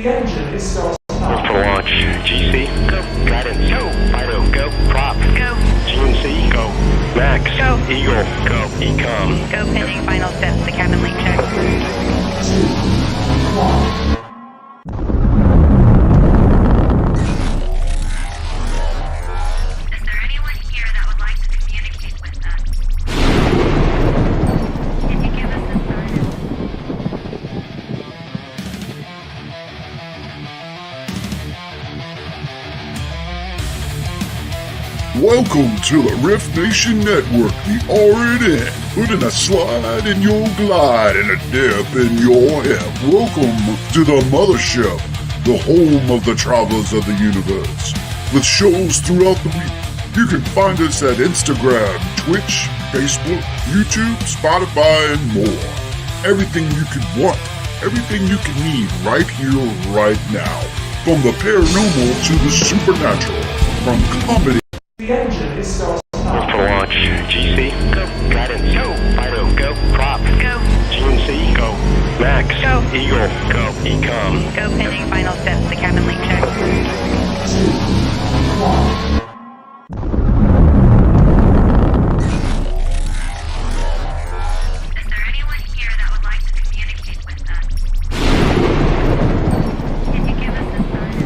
The engine is self-start. For launch. GC, go. Guidance, go. Fido, go. Prop, go. GNC, go. Max, go. Eagle, go. Ecom, go. Pending final steps. The cabin link check. 3, 2, 1. Is there anyone here that would like to communicate with us? Can you give us a sign? Welcome to the R.I.F.T Nation Network, the RNN, putting a slide in your glide and a dip in your hip. Welcome to the mothership, the home of the travelers of the universe. With shows throughout the week, you can find us at Instagram, Twitch, Facebook, YouTube, Spotify, and more. Everything you could want, everything you can need right here, right now. From the paranormal to the supernatural, from comedy. The engine is self-start. for launch. GC, go. Guidance, go. Fido, go. Prop, go. GNC, go. Max, go. Eagle, go. Ecom, Go. Pending final steps. The cabin link check. 3, 2, 1. Is there anyone here that would like to communicate with us? Can you give us a sign?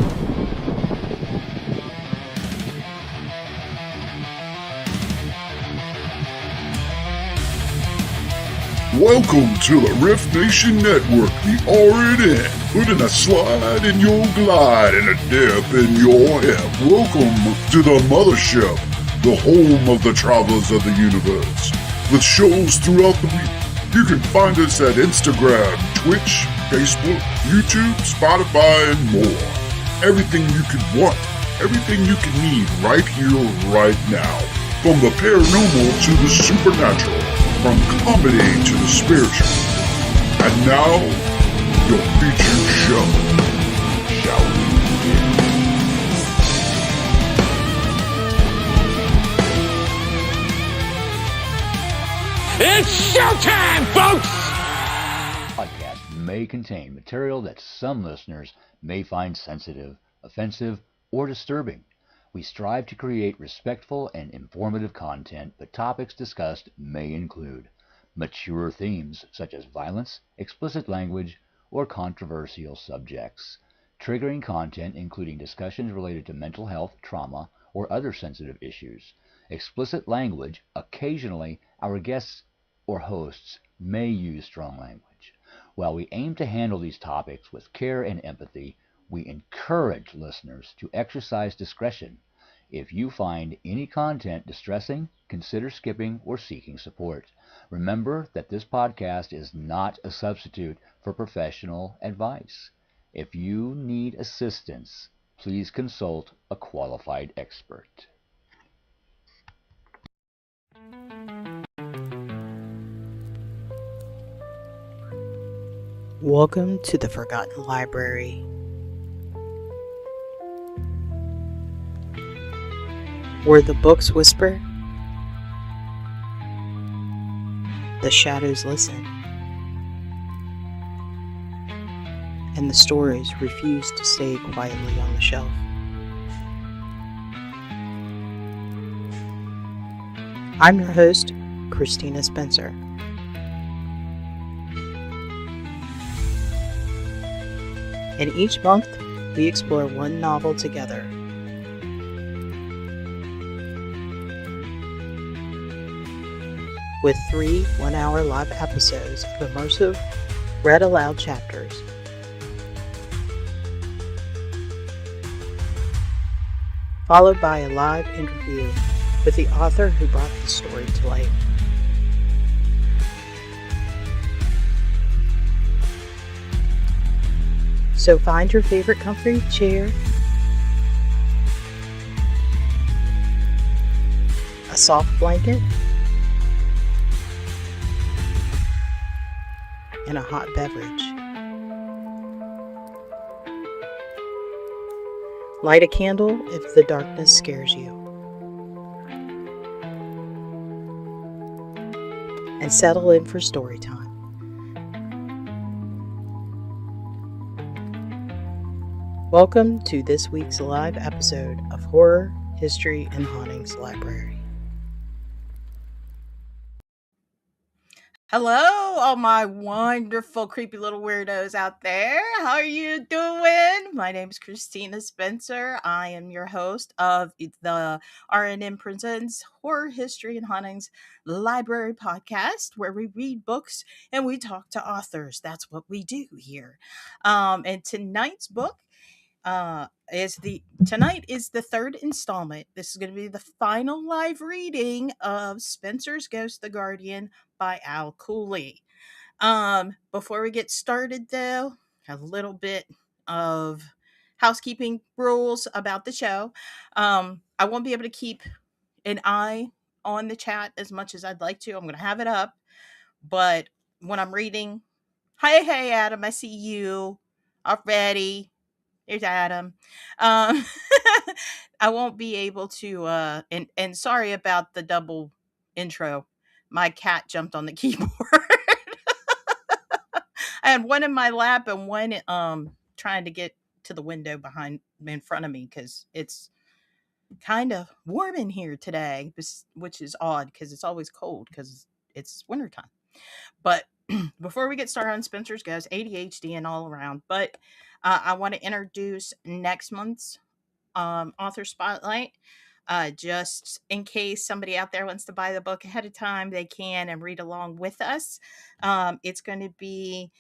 Welcome to the R.I.F.T Nation Network, the RNN, putting a slide in your glide and a dip in your hip. Welcome to the mothership, the home of the travelers of the universe. With shows throughout the week, you can find us at Instagram, Twitch, Facebook, YouTube, Spotify, and more. Everything you could want, everything you can need right here, right now. From the paranormal to the supernatural, from comedy to the spiritual. And now, your featured show. Shall we begin? It's showtime, folks! Podcast may contain material that some listeners may find sensitive, offensive, or disturbing. We strive to create respectful and informative content, but topics discussed may include mature themes such as violence, explicit language, or controversial subjects, triggering content including discussions related to mental health, trauma, or other sensitive issues, explicit language. Occasionally, our guests or hosts may use strong language. While we aim to handle these topics with care and empathy, we encourage listeners to exercise discretion. If you find any content distressing, consider skipping or seeking support. Remember that this podcast is not a substitute for professional advice. If you need assistance, please consult a qualified expert. Welcome to the Forgotten Library. Where the books whisper, the shadows listen, and the stories refuse to stay quietly on the shelf. I'm your host, Christina Spencer. And each month, we explore one novel together. With 3 one-hour live episodes of immersive, read-aloud chapters. Followed by a live interview with the author who brought the story to life. So find your favorite comfy chair, a soft blanket, and a hot beverage. Light a candle if the darkness scares you. And settle in for story time. Welcome to this week's live episode of Horror, History, and Hauntings Library. Hello, all my wonderful, creepy little weirdos out there. How are you doing? My name is Christina Spencer. I am your host of the RNN Presents Horror, History, and Hauntings Library podcast, where we read books and we talk to authors. That's what we do here. And tonight's book tonight is the third installment. This is going to be the final live reading of Spencer's Ghost the Guardian by Al Cooley. Before we get started though, a little bit of housekeeping rules about the show. I won't be able to keep an eye on the chat as much as I'd like to. I'm going to have it up, but when I'm reading, hey Adam, I see you already. There's Adam. Um, I won't be able to. And sorry about the double intro. My cat jumped on the keyboard. I had one in my lap and one trying to get to the window in front of me because it's kind of warm in here today, which is odd because it's always cold because it's wintertime. But before we get started on Spencer's Ghost, ADHD and all around, but I want to introduce next month's author spotlight. Just in case somebody out there wants to buy the book ahead of time, they can and read along with us. It's going to be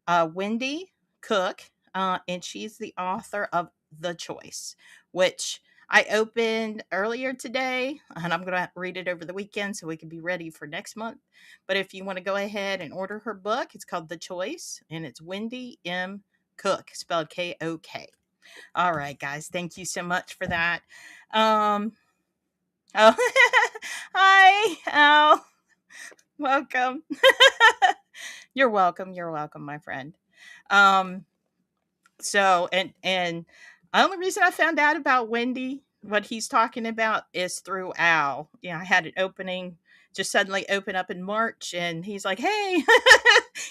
Wendy Cook, and she's the author of The Choice, which I opened earlier today, and I'm going to read it over the weekend so we can be ready for next month. But if you want to go ahead and order her book, it's called The Choice, and it's Wendy M. Cook, spelled K-O-K. All right, guys, thank you so much for that. Oh, hi, Al. Welcome. You're welcome. You're welcome, my friend. Um, so and the only reason I found out about Wendy, what he's talking about, is through Al. Yeah, I had an opening just suddenly open up in March, and he's like, "Hey,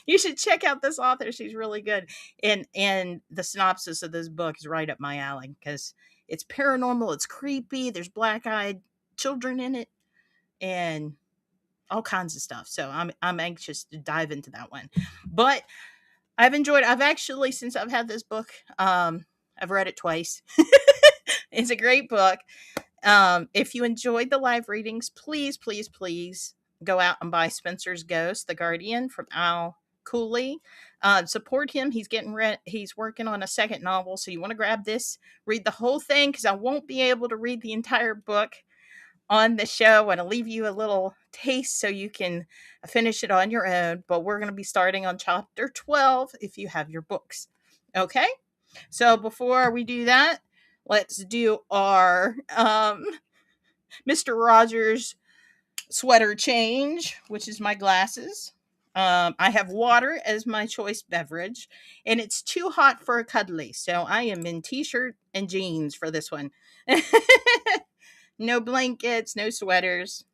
you should check out this author. She's really good." And the synopsis of this book is right up my alley because it's paranormal, it's creepy. There's black-eyed children in it, and all kinds of stuff. So I'm anxious to dive into that one, but I've actually, since I've had this book, I've read it twice. It's a great book. If you enjoyed the live readings, please go out and buy Spencer's Ghost, The Guardian from Al Cooley. Support him. He's working on a second novel. So you want to grab this, read the whole thing, because I won't be able to read the entire book on the show, and I'll leave you a little taste so you can finish it on your own. But we're going to be starting on chapter 12 if you have your books. Okay? So before we do that, let's do our Mr. Rogers sweater change, which is my glasses. I have water as my choice beverage, and it's too hot for a cuddly, so I am in t-shirt and jeans for this one. No blankets, no sweaters,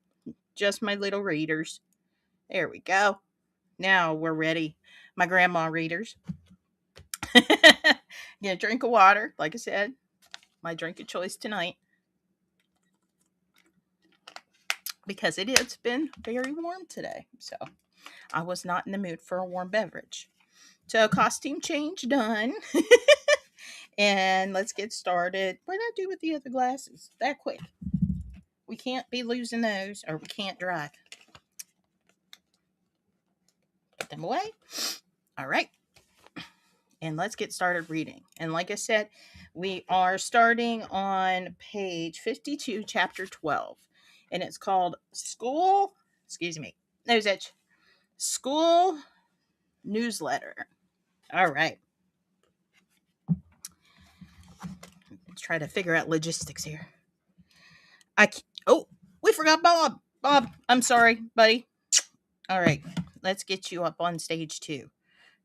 just my little readers. There we go. Now we're ready. My grandma readers. Get a drink of water, like I said. My drink of choice tonight. Because it has been very warm today. So I was not in the mood for a warm beverage. So costume change done. And let's get started. What did I do with the other glasses? That quick. We can't be losing those, or we can't drive. Put them away. All right. And let's get started reading. And like I said, we are starting on page 52, chapter 12. And it's called School Newsletter. All right. Let's try to figure out logistics here. We forgot Bob. Bob, I'm sorry, buddy. All right. Let's get you up on stage 2.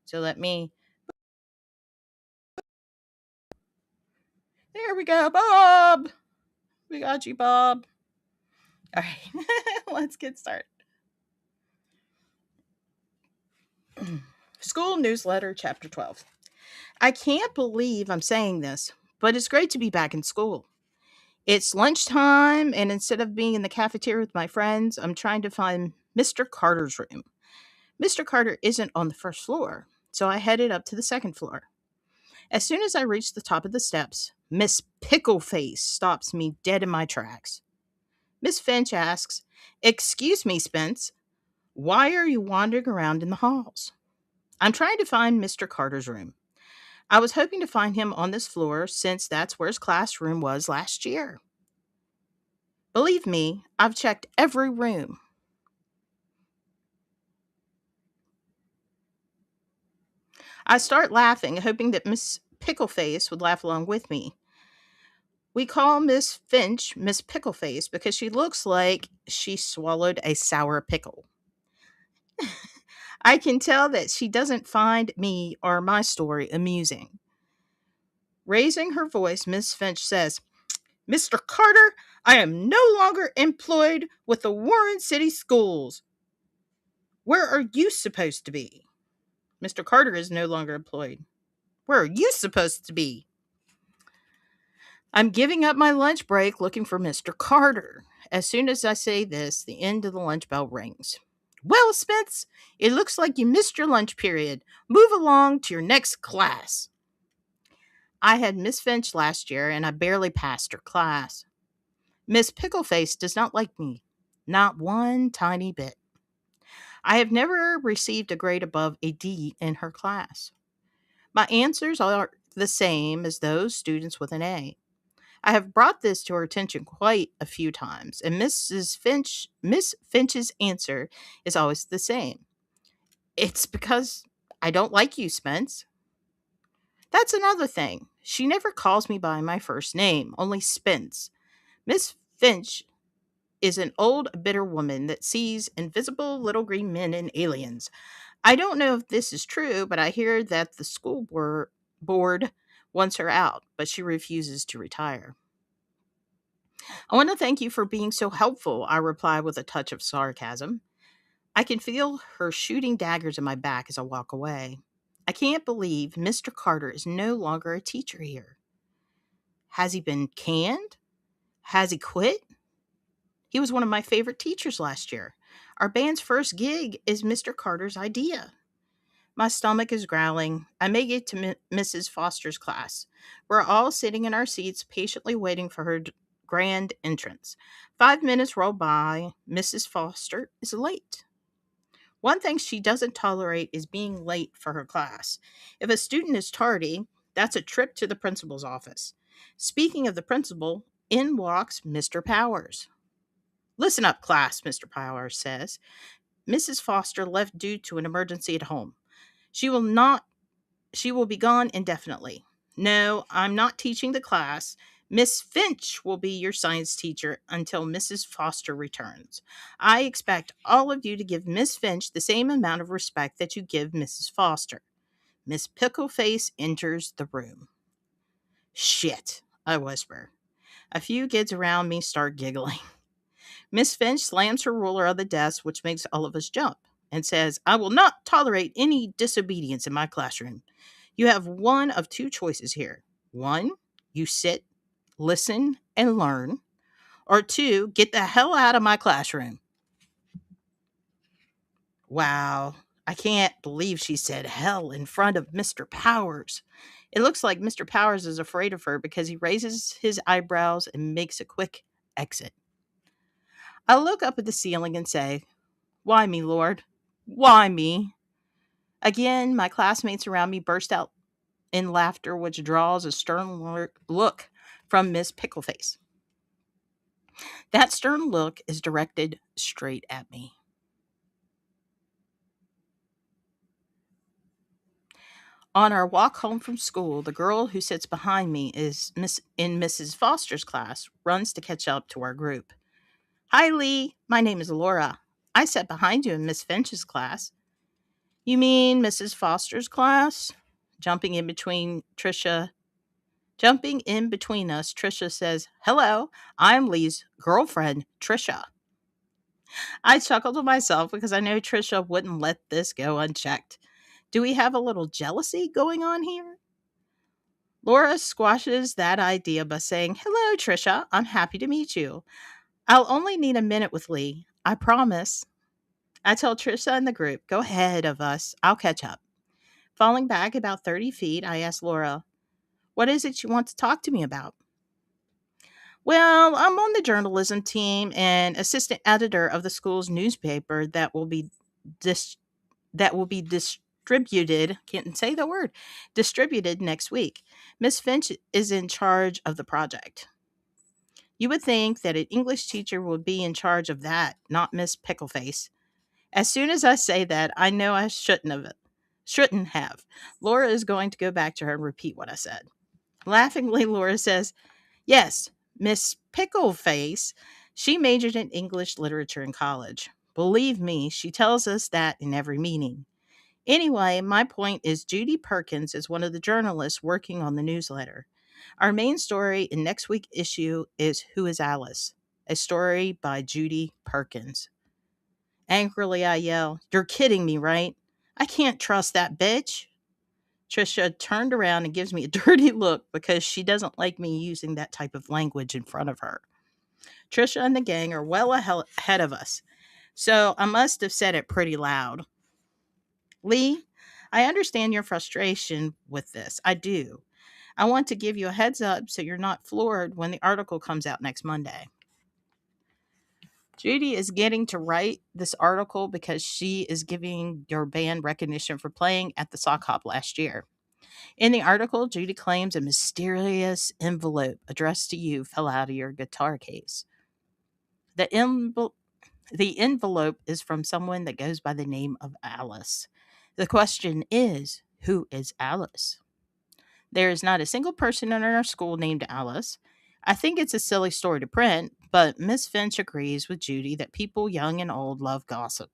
So there we go, Bob. We got you, Bob. All right. Let's get started. School Newsletter, Chapter 12. I can't believe I'm saying this, but it's great to be back in school. It's lunchtime, and instead of being in the cafeteria with my friends, I'm trying to find Mr. Carter's room. Mr. Carter isn't on the first floor, so I headed up to the second floor. As soon as I reach the top of the steps, Miss Pickleface stops me dead in my tracks. Miss Finch asks, "Excuse me, Spence, why are you wandering around in the halls?" "I'm trying to find Mr. Carter's room. I was hoping to find him on this floor since that's where his classroom was last year. Believe me, I've checked every room." I start laughing, hoping that Miss Pickleface would laugh along with me. We call Miss Finch Miss Pickleface because she looks like she swallowed a sour pickle. I can tell that she doesn't find me or my story amusing. Raising her voice, Miss Finch says, "Mr. Carter, I am no longer employed with the Warren City Schools. Where are you supposed to be?" "Mr. Carter is no longer employed. Where are you supposed to be?" I'm giving up my lunch break looking for Mr. Carter. As soon as I say this, the end of the lunch bell rings. "Well, Spence, it looks like you missed your lunch period. Move along to your next class." I had Miss Finch last year and I barely passed her class. Miss Pickleface does not like me. Not one tiny bit. I have never received a grade above a D in her class. My answers are the same as those students with an A. I have brought this to her attention quite a few times, and Miss Finch's answer is always the same. "It's because I don't like you, Spence." That's another thing. She never calls me by my first name, only Spence. Miss Finch is an old, bitter woman that sees invisible little green men and aliens. I don't know if this is true, but I hear that the board wants her out, but she refuses to retire. "I want to thank you for being so helpful," I reply with a touch of sarcasm. I can feel her shooting daggers in my back as I walk away. I can't believe Mr. Carter is no longer a teacher here. Has he been canned? Has he quit? He was one of my favorite teachers last year. Our band's first gig is Mr. Carter's idea. My stomach is growling. I make it to Mrs. Foster's class. We're all sitting in our seats, patiently waiting for her grand entrance. 5 minutes roll by. Mrs. Foster is late. One thing she doesn't tolerate is being late for her class. If a student is tardy, that's a trip to the principal's office. Speaking of the principal, in walks Mr. Powers. "Listen up, class," Mr. Powers says. "Mrs. Foster left due to an emergency at home. She will not She will be gone indefinitely. No, I'm not teaching the class. Miss Finch will be your science teacher until Mrs. Foster returns. I expect all of you to give Miss Finch the same amount of respect that you give Mrs. Foster." Miss Pickleface enters the room. "Shit," I whisper. A few kids around me start giggling. Miss Finch slams her ruler on the desk, which makes all of us jump, and says, "I will not tolerate any disobedience in my classroom. You have one of two choices here. One, you sit, listen, and learn. Or two, get the hell out of my classroom." Wow, I can't believe she said hell in front of Mr. Powers. It looks like Mr. Powers is afraid of her because he raises his eyebrows and makes a quick exit. I look up at the ceiling and say, "Why me, Lord? Why me?" Again, my classmates around me burst out in laughter, which draws a stern look from Miss Pickleface. That stern look is directed straight at me. On our walk home from school, the girl who sits behind me in Mrs. Foster's class runs to catch up to our group. "Hi, Lee. My name is Laura. I sat behind you in Miss Finch's class." "You mean Mrs. Foster's class?" Jumping in between us, Trisha says, "Hello, I'm Lee's girlfriend, Trisha." I chuckled to myself because I know Trisha wouldn't let this go unchecked. Do we have a little jealousy going on here? Laura squashes that idea by saying, "Hello, Trisha. I'm happy to meet you. I'll only need a minute with Lee. I promise." I tell Trisha and the group, "Go ahead of us. I'll catch up." Falling back about 30 feet, I ask Laura, "What is it you want to talk to me about?" "Well, I'm on the journalism team and assistant editor of the school's newspaper dis- that will be distributed, can't say the word, distributed next week. Miss Finch is in charge of the project." You would think that an English teacher would be in charge of that, not Miss Pickleface. As soon as I say that, I know I shouldn't have. Laura is going to go back to her and repeat what I said. Laughingly, Laura says, "Yes, Miss Pickleface. She majored in English literature in college. Believe me, she tells us that in every meeting. Anyway, my point is Judy Perkins is one of the journalists working on the newsletter. Our main story in next week's issue is Who is Alice? A story by Judy Perkins." Angrily, I yell, "You're kidding me, right? I can't trust that bitch." Trisha turned around and gives me a dirty look because she doesn't like me using that type of language in front of her. Trisha and the gang are well ahead of us, so I must have said it pretty loud. "Lee, I understand your frustration with this. I do. I want to give you a heads up so you're not floored when the article comes out next Monday. Judy is getting to write this article because she is giving your band recognition for playing at the sock hop last year. In the article, Judy claims a mysterious envelope addressed to you fell out of your guitar case. The, envel- the envelope is from someone that goes by the name of Alice. The question is, who is Alice? There is not a single person in our school named Alice. I think it's a silly story to print, but Miss Finch agrees with Judy that people young and old love gossip.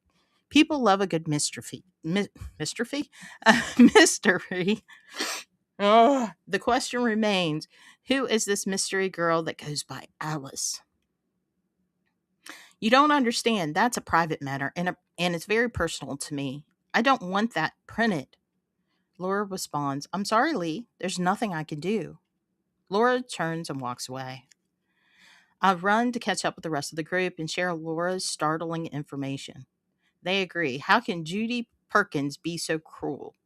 People love a good mystery. Mystery? Mystery. Oh, the question remains, who is this mystery girl that goes by Alice? You don't understand. That's a private matter, and it's very personal to me. I don't want that printed." Laura responds, "I'm sorry, Lee. There's nothing I can do." Laura turns and walks away. I run to catch up with the rest of the group and share Laura's startling information. They agree. How can Judy Perkins be so cruel?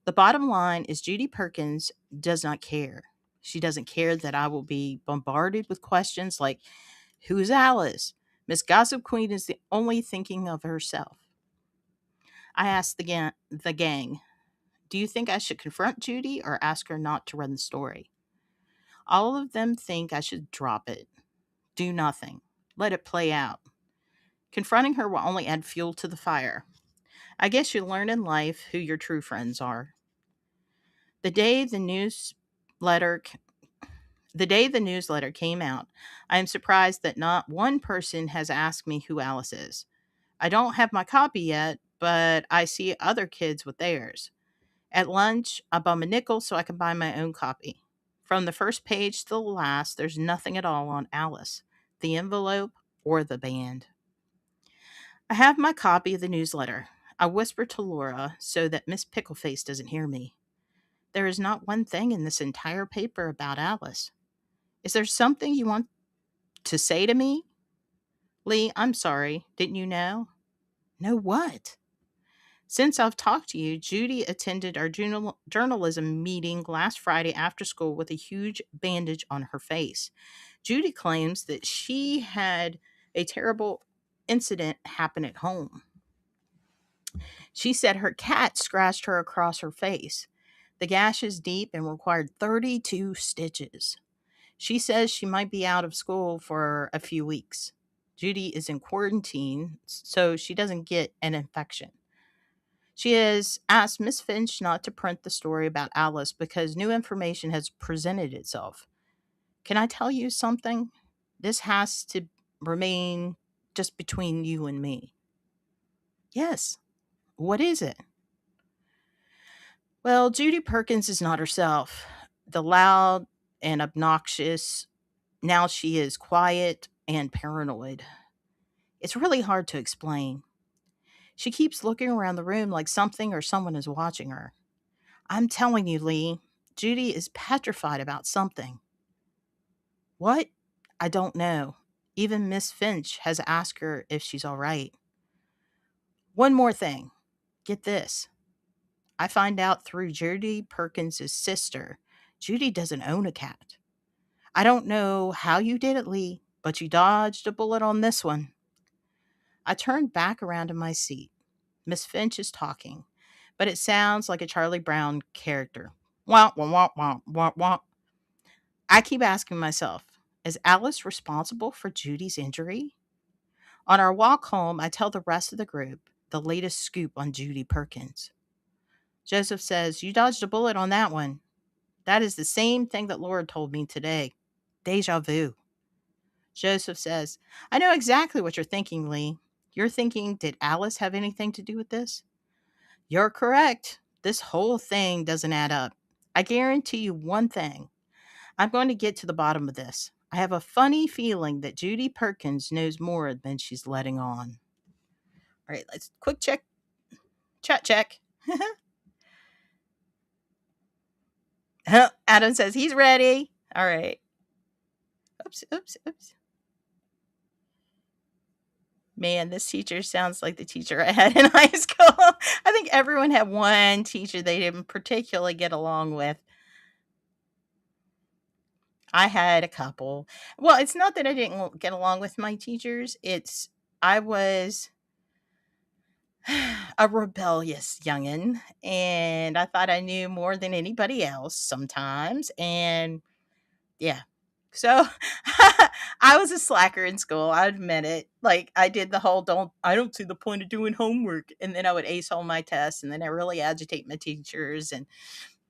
The bottom line is Judy Perkins does not care. She doesn't care that I will be bombarded with questions like, "Who's Alice?" Miss Gossip Queen is the only thinking of herself. I asked the gang, "Do you think I should confront Judy or ask her not to run the story?" All of them think I should drop it. Do nothing. Let it play out. Confronting her will only add fuel to the fire. I guess you learn in life who your true friends are. The day the newsletter the day the newsletter came out, I am surprised that not one person has asked me who Alice is. I don't have my copy yet, but I see other kids with theirs. At lunch, I bum a nickel so I can buy my own copy. From the first page to the last, there's nothing at all on Alice, the envelope, or the band. I have my copy of the newsletter. I whisper to Laura so that Miss Pickleface doesn't hear me. There is not one thing in this entire paper about Alice. Is there something you want to say to me? Lee, I'm sorry. Didn't you know? Know what? Since I've talked to you, Judy attended our journalism meeting last Friday after school with a huge bandage on her face. Judy claims that she had a terrible incident happen at home. She said her cat scratched her across her face. The gash is deep and required 32 stitches. She says she might be out of school for a few weeks. Judy is in quarantine, so she doesn't get an infection. She has asked Miss Finch not to print the story about Alice because new information has presented itself. Can I tell you something? This has to remain just between you and me. Yes. What is it? Well, Judy Perkins is not herself. The loud and obnoxious, now she is quiet and paranoid. It's really hard to explain. She keeps looking around the room like something or someone is watching her. I'm telling you, Lee, Judy is petrified about something. What? I don't know. Even Miss Finch has asked her if she's all right. One more thing. Get this. I find out through Judy Perkins' sister. Judy doesn't own a cat. I don't know how you did it, Lee, but you dodged a bullet on this one. I turned back around in my seat. Miss Finch is talking, but it sounds like a Charlie Brown character. Wah, wah, wah, wah, wah, wah. I keep asking myself, is Alice responsible for Judy's injury? On our walk home, I tell the rest of the group the latest scoop on Judy Perkins. Joseph says, you dodged a bullet on that one. That is the same thing that Laura told me today. Deja vu. Joseph says, I know exactly what you're thinking, Lee. You're thinking, did Alice have anything to do with this? You're correct. This whole thing doesn't add up. I guarantee you one thing. I'm going to get to the bottom of this. I have a funny feeling that Judy Perkins knows more than she's letting on. All right, let's quick check. Chat check. Adam says he's ready. All right. Oops, oops, oops. Man, this teacher sounds like the teacher I had in high school. I think everyone had one teacher they didn't particularly get along with. I had a couple. Well, it's not that I didn't get along with my teachers. I was a rebellious youngin, and I thought I knew more than anybody else sometimes. And yeah. So I was a slacker in school. I admit it. Like I did the whole I don't see the point of doing homework. And then I would ace all my tests and then I really agitate my teachers. And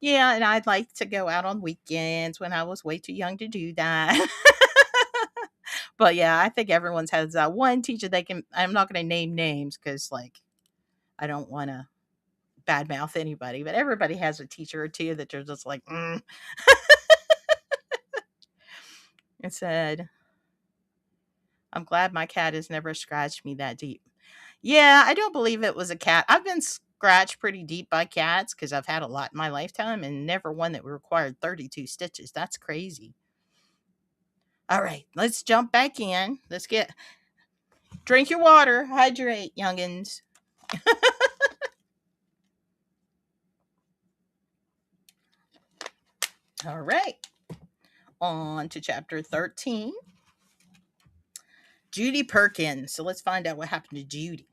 yeah, and I'd like to go out on weekends when I was way too young to do that. But yeah, I think everyone's has that one teacher I'm not going to name names because like I don't want to badmouth anybody, but everybody has a teacher or two that they're just like, It said, I'm glad my cat has never scratched me that deep. Yeah, I don't believe it was a cat. I've been scratched pretty deep by cats because I've had a lot in my lifetime and never one that required 32 stitches. That's crazy. All right, let's jump back in. Drink your water, hydrate, youngins. All right, on to chapter 13. Judy Perkins. So let's find out what happened to Judy.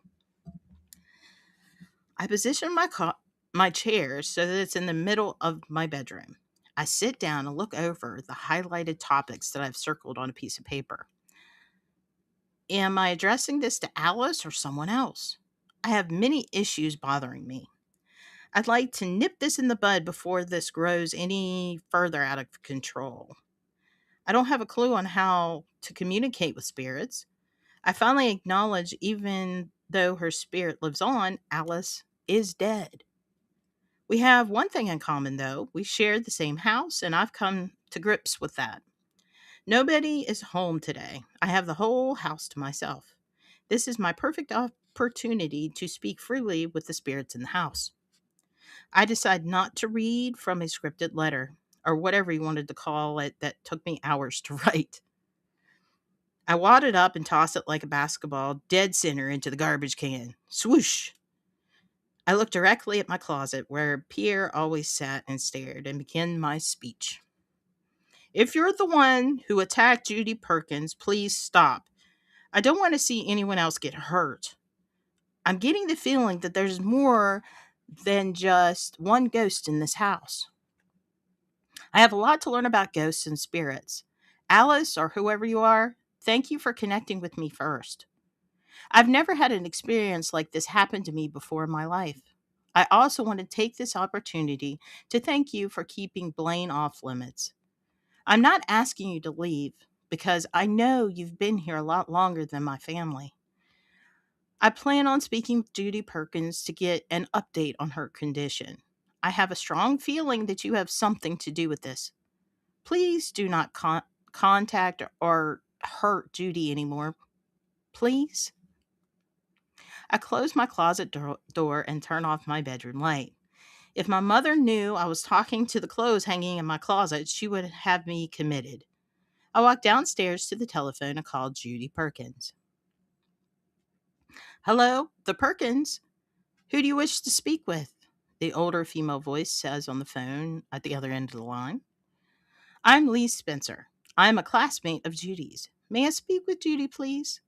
I position my chair so that it's in the middle of my bedroom. I sit down and look over the highlighted topics that I've circled on a piece of paper. Am I addressing this to Alice or someone else? I have many issues bothering me. I'd like to nip this in the bud before this grows any further out of control. I don't have a clue on how to communicate with spirits. I finally acknowledge, even though her spirit lives on, Alice is dead. We have one thing in common, though. We share the same house, and I've come to grips with that. Nobody is home today. I have the whole house to myself. This is my perfect opportunity to speak freely with the spirits in the house. I decide not to read from a scripted letter, or whatever you wanted to call it, that took me hours to write. I wad it up and toss it like a basketball dead center into the garbage can. Swoosh! I look directly at my closet where Pierre always sat and stared and began my speech. If you're the one who attacked Judy Perkins, please stop. I don't want to see anyone else get hurt. I'm getting the feeling that there's more than just one ghost in this house. I have a lot to learn about ghosts and spirits. Alice, or whoever you are, thank you for connecting with me first. I've never had an experience like this happen to me before in my life. I also want to take this opportunity to thank you for keeping Blaine off limits. I'm not asking you to leave because I know you've been here a lot longer than my family. I plan on speaking with Judy Perkins to get an update on her condition. I have a strong feeling that you have something to do with this. Please do not contact or hurt Judy anymore. Please? I close my closet door and turn off my bedroom light. If my mother knew I was talking to the clothes hanging in my closet, she would have me committed. I walked downstairs to the telephone and called Judy Perkins. Hello, the Perkins. Who do you wish to speak with? The older female voice says on the phone at the other end of the line. I'm Lee Spencer. I'm a classmate of Judy's. May I speak with Judy, please?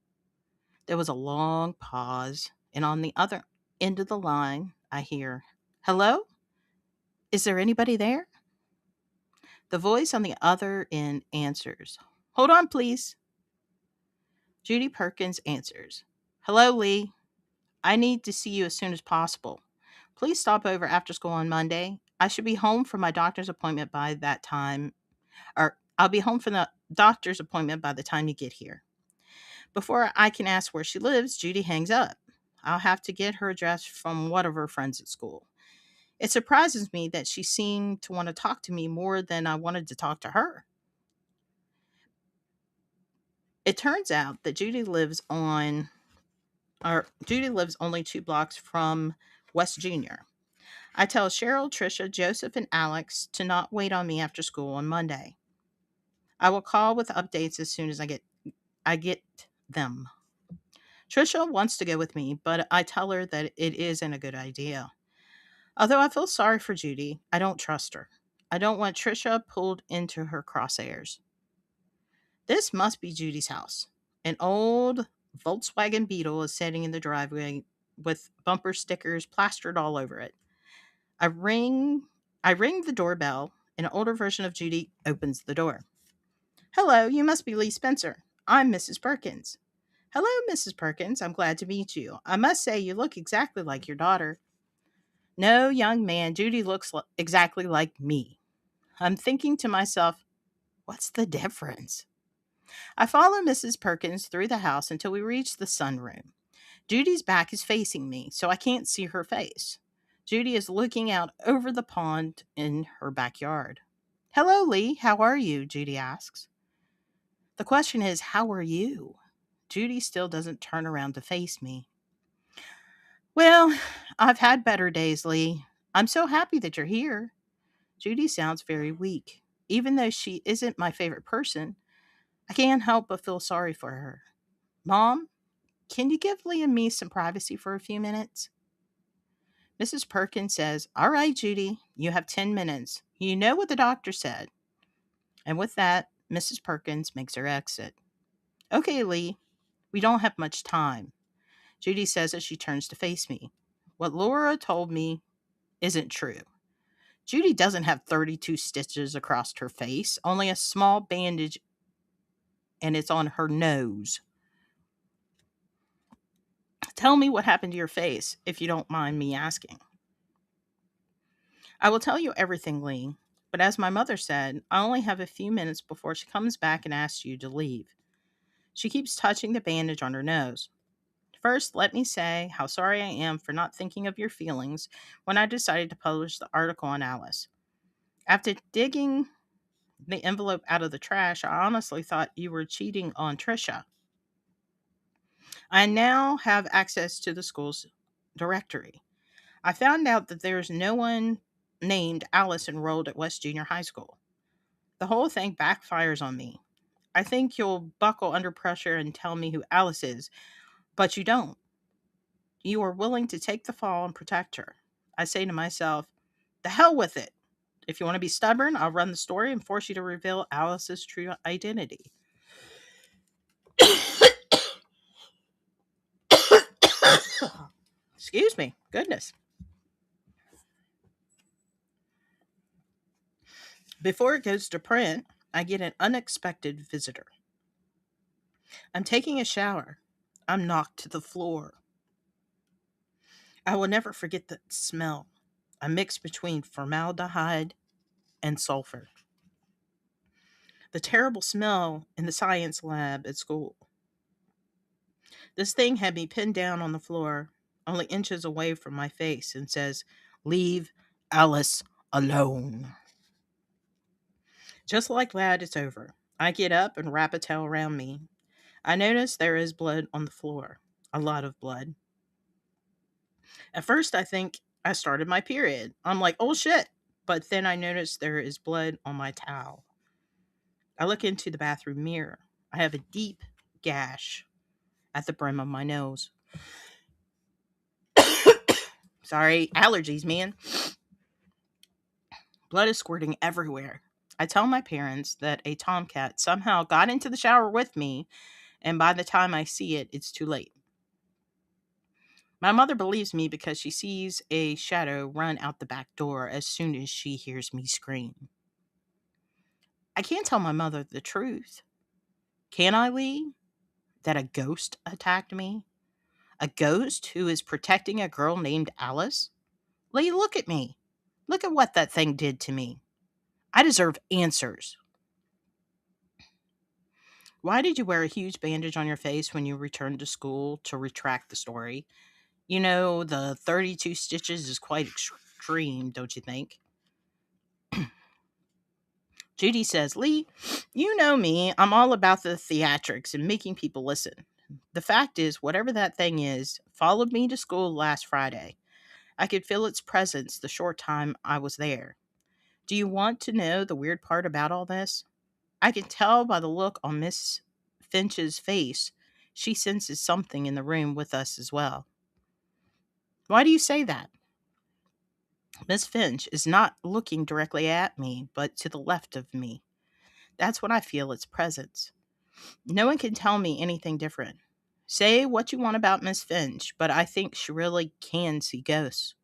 There was a long pause, and on the other end of the line, I hear, Hello? Is there anybody there? The voice on the other end answers, Hold on, please. Judy Perkins answers, Hello, Lee. I need to see you as soon as possible. Please stop over after school on Monday. I should be home for my doctor's appointment by that time, or I'll be home for the doctor's appointment by the time you get here. Before I can ask where she lives, Judy hangs up. I'll have to get her address from one of her friends at school. It surprises me that she seemed to want to talk to me more than I wanted to talk to her. It turns out that Judy lives only 2 blocks from West Junior. I tell Cheryl, Trisha, Joseph, and Alex to not wait on me after school on Monday. I will call with updates as soon as I get them. Trisha wants to go with me, but I tell her that it isn't a good idea. Although I feel sorry for Judy, I don't trust her. I don't want Trisha pulled into her crosshairs. This must be Judy's house. An old Volkswagen Beetle is sitting in the driveway with bumper stickers plastered all over it. I ring I ring the doorbell. An older version of Judy opens the door. Hello, you must be Lee Spencer. I'm Mrs. Perkins. Hello, Mrs. Perkins. I'm glad to meet you. I must say you look exactly like your daughter. No, young man, Judy looks exactly like me. I'm thinking to myself, what's the difference? I follow Mrs. Perkins through the house until we reach the sunroom. Judy's back is facing me, so I can't see her face. Judy is looking out over the pond in her backyard. Hello, Lee. How are you? Judy asks. The question is, how are you? Judy still doesn't turn around to face me. Well, I've had better days, Lee. I'm so happy that you're here. Judy sounds very weak. Even though she isn't my favorite person, I can't help but feel sorry for her. Mom, can you give Lee and me some privacy for a few minutes? Mrs. Perkins says, All right, Judy, you have 10 minutes. You know what the doctor said. And with that, Mrs. Perkins makes her exit. Okay, Lee, we don't have much time. Judy says as she turns to face me. What Laura told me isn't true. Judy doesn't have 32 stitches across her face, only a small bandage, and it's on her nose. Tell me what happened to your face, if you don't mind me asking. I will tell you everything, Lee, but as my mother said, I only have a few minutes before she comes back and asks you to leave. She keeps touching the bandage on her nose. First, let me say how sorry I am for not thinking of your feelings when I decided to publish the article on Alice. After digging the envelope out of the trash, I honestly thought you were cheating on Trisha. I now have access to the school's directory. I found out that there's no one named Alice enrolled at West Junior High School. The whole thing backfires on me. I think you'll buckle under pressure and tell me who Alice is, but you don't. You are willing to take the fall and protect her. I say to myself, the hell with it. If you want to be stubborn, I'll run the story and force you to reveal Alice's true identity. Excuse me. Goodness. Before it goes to print, I get an unexpected visitor. I'm taking a shower. I'm knocked to the floor. I will never forget the smell, a mix between formaldehyde and sulfur. The terrible smell in the science lab at school. This thing had me pinned down on the floor, only inches away from my face, and says, Leave Alice alone. Just like that, it's over. I get up and wrap a towel around me. I notice there is blood on the floor, a lot of blood. At first, I think I started my period. I'm like, oh shit. But then I notice there is blood on my towel. I look into the bathroom mirror. I have a deep gash at the brim of my nose. Sorry, allergies, man. Blood is squirting everywhere. I tell my parents that a tomcat somehow got into the shower with me, and by the time I see it, it's too late. My mother believes me because she sees a shadow run out the back door as soon as she hears me scream. I can't tell my mother the truth. Can I, Lee? That a ghost attacked me? A ghost who is protecting a girl named Alice? Lee, look at me. Look at what that thing did to me. I deserve answers. Why did you wear a huge bandage on your face when you returned to school to retract the story? You know, the 32 stitches is quite extreme, don't you think? Judy says, Lee, you know me. I'm all about the theatrics and making people listen. The fact is, whatever that thing is, followed me to school last Friday. I could feel its presence the short time I was there. Do you want to know the weird part about all this? I can tell by the look on Miss Finch's face. She senses something in the room with us as well. Why do you say that? Miss Finch is not looking directly at me, but to the left of me. That's when I feel its presence. No one can tell me anything different. Say what you want about Miss Finch, but I think she really can see ghosts.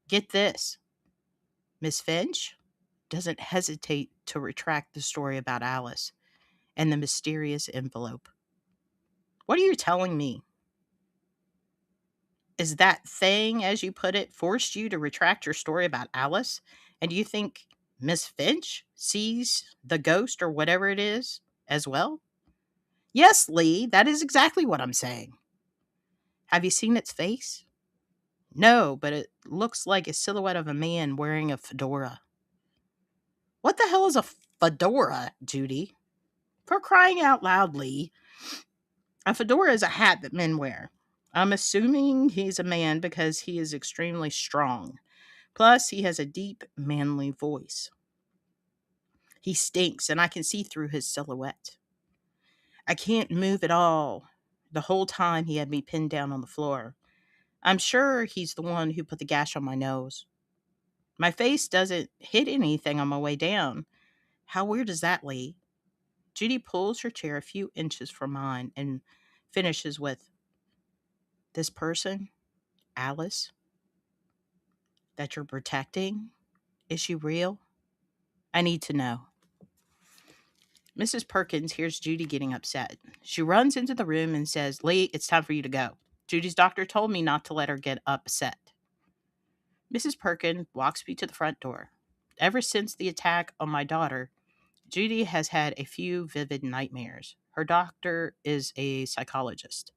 Get this. Miss Finch doesn't hesitate to retract the story about Alice and the mysterious envelope. What are you telling me? Is that thing, as you put it, forced you to retract your story about Alice? And do you think Miss Finch sees the ghost or whatever it is as well? Yes, Lee, that is exactly what I'm saying. Have you seen its face? No, but it looks like a silhouette of a man wearing a fedora. What the hell is a fedora, Judy? For crying out loud, Lee. A fedora is a hat that men wear. I'm assuming he's a man because he is extremely strong. Plus, he has a deep, manly voice. He stinks, and I can see through his silhouette. I can't move at all. The whole time he had me pinned down on the floor. I'm sure he's the one who put the gash on my nose. My face doesn't hit anything on my way down. How weird is that, Lee? Judy pulls her chair a few inches from mine and finishes with, this person, Alice, that you're protecting, is she real? I need to know. Mrs. Perkins hears Judy getting upset. She runs into the room and says, Lee, it's time for you to go. Judy's doctor told me not to let her get upset. Mrs. Perkins walks me to the front door. Ever since the attack on my daughter, Judy has had a few vivid nightmares. Her doctor is a psychologist.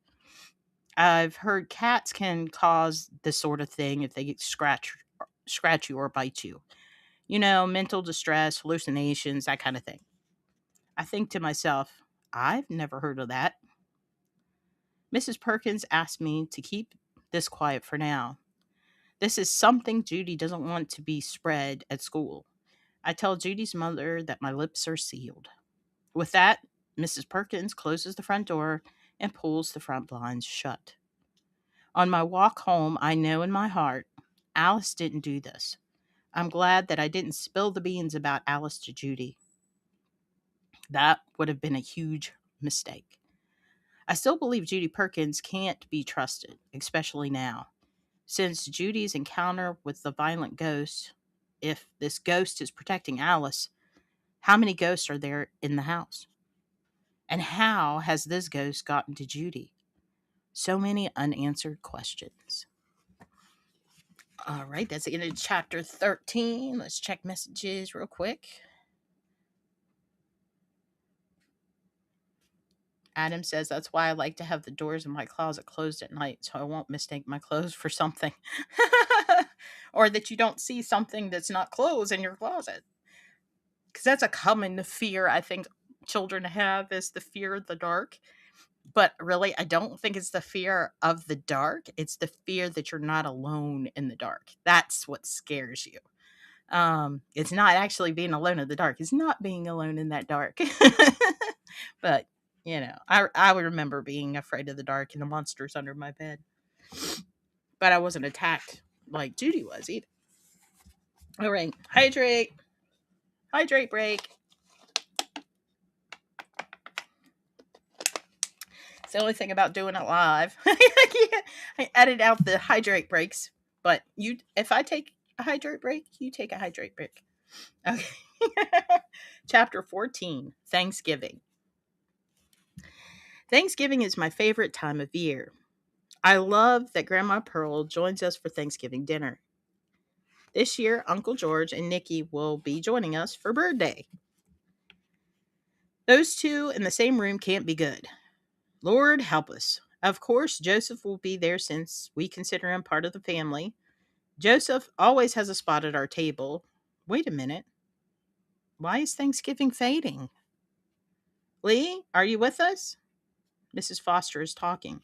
I've heard cats can cause this sort of thing if they scratch you or bite you. You know, mental distress, hallucinations, that kind of thing. I think to myself, I've never heard of that. Mrs. Perkins asked me to keep this quiet for now. This is something Judy doesn't want to be spread at school. I tell Judy's mother that my lips are sealed. With that, Mrs. Perkins closes the front door and pulls the front blinds shut. On my walk home, I know in my heart, Alice didn't do this. I'm glad that I didn't spill the beans about Alice to Judy. That would have been a huge mistake. I still believe Judy Perkins can't be trusted, especially now. Since Judy's encounter with the violent ghost, if this ghost is protecting Alice, how many ghosts are there in the house? And how has this ghost gotten to Judy? So many unanswered questions. All right, that's the end of chapter 13. Let's check messages real quick. Adam says, that's why I like to have the doors in my closet closed at night so I won't mistake my clothes for something. Or that you don't see something that's not clothes in your closet. Because that's a common fear I think children have, is the fear of the dark. But really, I don't think it's the fear of the dark. It's the fear that you're not alone in the dark. That's what scares you. It's not actually being alone in the dark. It's not being alone in that dark. But I would remember being afraid of the dark and the monsters under my bed. But I wasn't attacked like Judy was either. All right, hydrate break. It's the only thing about doing it live. I edit out the hydrate breaks. But if I take a hydrate break, you take a hydrate break. Okay. Chapter 14, Thanksgiving. Thanksgiving is my favorite time of year. I love that Grandma Pearl joins us for Thanksgiving dinner. This year, Uncle George and Nikki will be joining us for Bird Day. Those two in the same room can't be good. Lord help us. Of course, Joseph will be there since we consider him part of the family. Joseph always has a spot at our table. Wait a minute. Why is Thanksgiving fading? Lee, are you with us? Mrs. Foster is talking,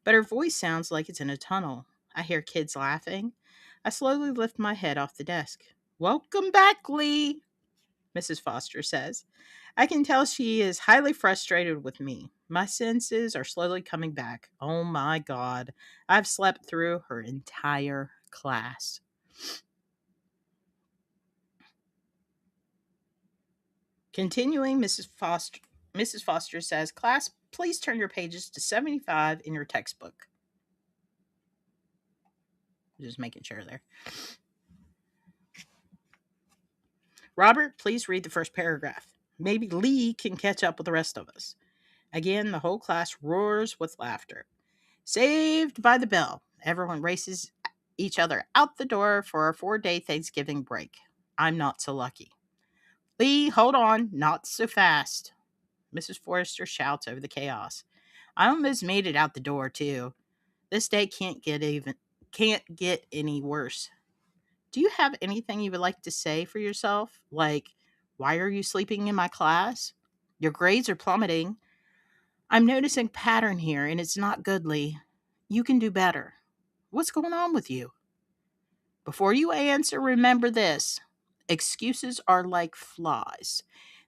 but her voice sounds like it's in a tunnel. I hear kids laughing. I slowly lift my head off the desk. Welcome back, Lee, Mrs. Foster says. I can tell she is highly frustrated with me. My senses are slowly coming back. Oh my God. I've slept through her entire class. Continuing, Mrs. Foster says, class, please turn your pages to 75 in your textbook. Just making sure there. Robert, please read the first paragraph. Maybe Lee can catch up with the rest of us. Again, the whole class roars with laughter. Saved by the bell. Everyone races each other out the door for our 4-day Thanksgiving break. I'm not so lucky. Lee, hold on. Not so fast. Mrs. Forrester shouts over the chaos. I almost made it out the door, too. This day can't get any worse. Do you have anything you would like to say for yourself? Like, why are you sleeping in my class? Your grades are plummeting. I'm noticing a pattern here, and it's not good, Lee. You can do better. What's going on with you? Before you answer, remember this. Excuses are like flies.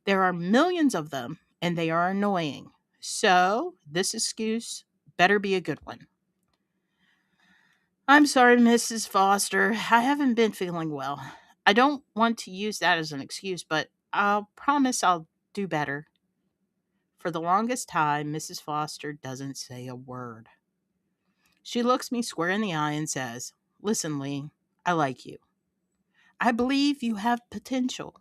There are millions of them, and they are annoying. So, this excuse better be a good one. I'm sorry, Mrs. Foster. I haven't been feeling well. I don't want to use that as an excuse, but I'll promise I'll do better. For the longest time, Mrs. Foster doesn't say a word. She looks me square in the eye and says, Listen, Lee, I like you. I believe you have potential.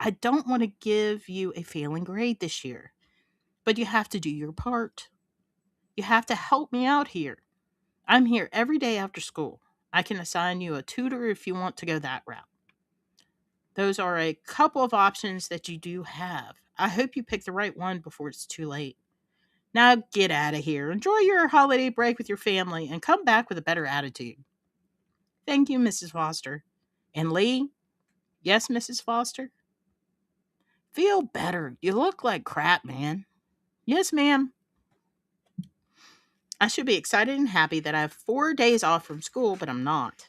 I don't want to give you a failing grade this year, but you have to do your part. You have to help me out here. I'm here every day after school. I can assign you a tutor if you want to go that route. Those are a couple of options that you do have. I hope you pick the right one before it's too late. Now get out of here. Enjoy your holiday break with your family and come back with a better attitude. Thank you, Mrs. Foster. And Lee? Yes, Mrs. Foster? Feel better. You look like crap, man. Yes, ma'am. I should be excited and happy that I have 4 days off from school, but I'm not.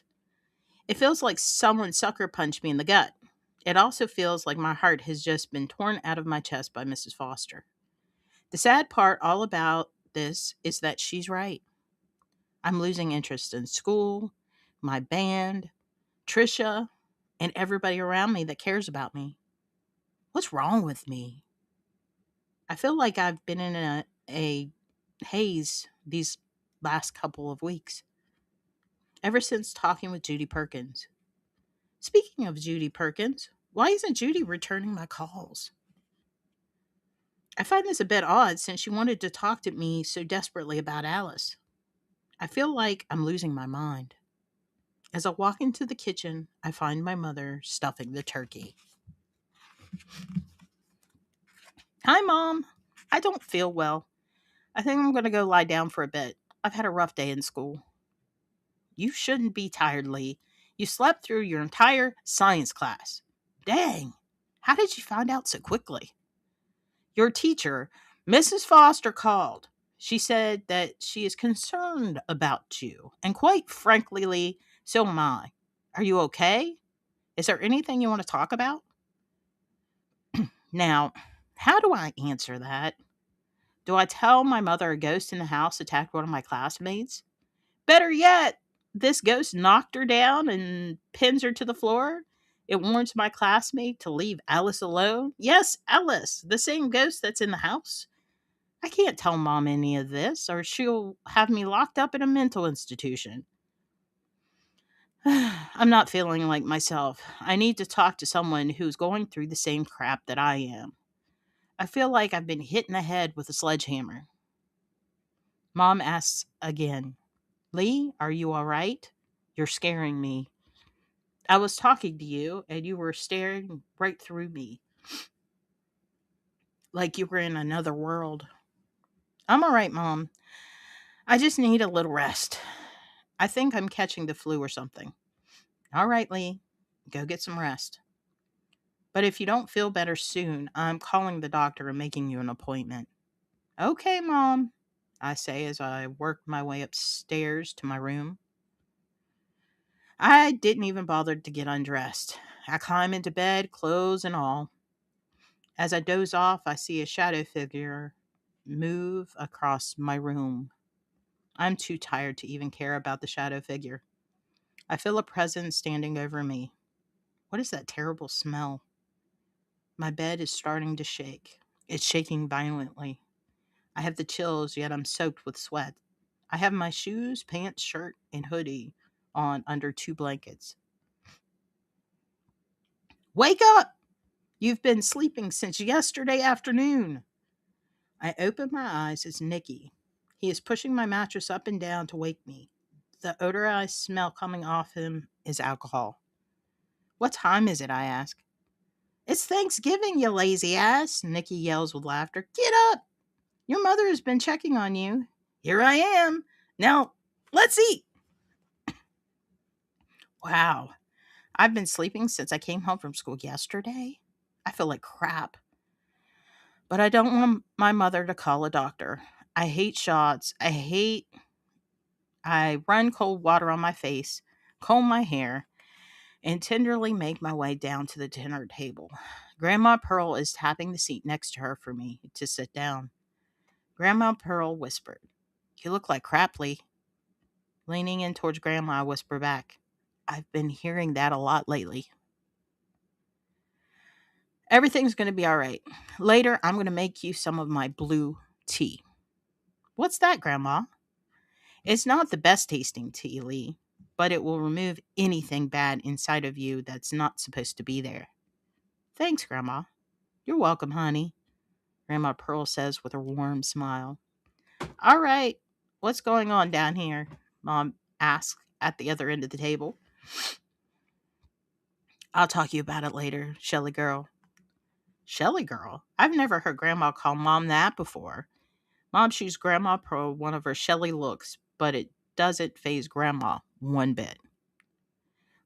It feels like someone sucker punched me in the gut. It also feels like my heart has just been torn out of my chest by Mrs. Foster. The sad part all about this is that she's right. I'm losing interest in school, my band, Trisha, and everybody around me that cares about me. What's wrong with me? I feel like I've been in a haze these last couple of weeks. Ever since talking with Judy Perkins. Speaking of Judy Perkins, why isn't Judy returning my calls? I find this a bit odd since she wanted to talk to me so desperately about Alice. I feel like I'm losing my mind. As I walk into the kitchen, I find my mother stuffing the turkey. Hi, Mom. I don't feel well. I think I'm going to go lie down for a bit. I've had a rough day in school. You shouldn't be tired, Lee. You slept through your entire science class. Dang. How did you find out so quickly? Your teacher, Mrs. Foster, called. She said that she is concerned about you. And quite frankly, Lee, so am I. Are you okay? Is there anything you want to talk about? Now, how do I answer that? Do I tell my mother a ghost in the house attacked one of my classmates? Better yet, this ghost knocked her down and pins her to the floor. It warns my classmate to leave Alice alone. Yes, Alice, the same ghost that's in the house. I can't tell mom any of this, or she'll have me locked up in a mental institution. I'm not feeling like myself. I need to talk to someone who's going through the same crap that I am. I feel like I've been hit in the head with a sledgehammer. Mom asks again, Lee, are you all right? You're scaring me. I was talking to you and you were staring right through me like you were in another world. I'm all right, Mom. I just need a little rest. I think I'm catching the flu or something. All right, Lee, go get some rest. But if you don't feel better soon, I'm calling the doctor and making you an appointment. Okay, Mom, I say as I work my way upstairs to my room. I didn't even bother to get undressed. I climb into bed, clothes and all. As I doze off, I see a shadow figure move across my room. I'm too tired to even care about the shadow figure. I feel a presence standing over me. What is that terrible smell? My bed is starting to shake. It's shaking violently. I have the chills, yet I'm soaked with sweat. I have my shoes, pants, shirt, and hoodie on under two blankets. Wake up! You've been sleeping since yesterday afternoon. I open my eyes as Nicky. He is pushing my mattress up and down to wake me. The odor I smell coming off him is alcohol. What time is it? I ask. It's Thanksgiving, you lazy ass, Nicky yells with laughter. Get up! Your mother has been checking on you. Here I am. Now, let's eat. Wow. I've been sleeping since I came home from school yesterday. I feel like crap. But I don't want my mother to call a doctor. I hate shots. I run cold water on my face, comb my hair, and tenderly make my way down to the dinner table. Grandma Pearl is tapping the seat next to her for me to sit down. Grandma Pearl whispered, You look like crap, Lee. Leaning in towards Grandma, I whisper back, I've been hearing that a lot lately. Everything's going to be all right. Later, I'm going to make you some of my blue tea. What's that, Grandma? It's not the best tasting tea, Lee, but it will remove anything bad inside of you that's not supposed to be there. Thanks, Grandma. You're welcome, honey, Grandma Pearl says with a warm smile. All right, what's going on down here? Mom asks at the other end of the table. I'll talk to you about it later, Shelly girl. Shelly girl? I've never heard Grandma call Mom that before. Mom shoots Grandma Pearl one of her Shelly looks, but it doesn't faze Grandma one bit.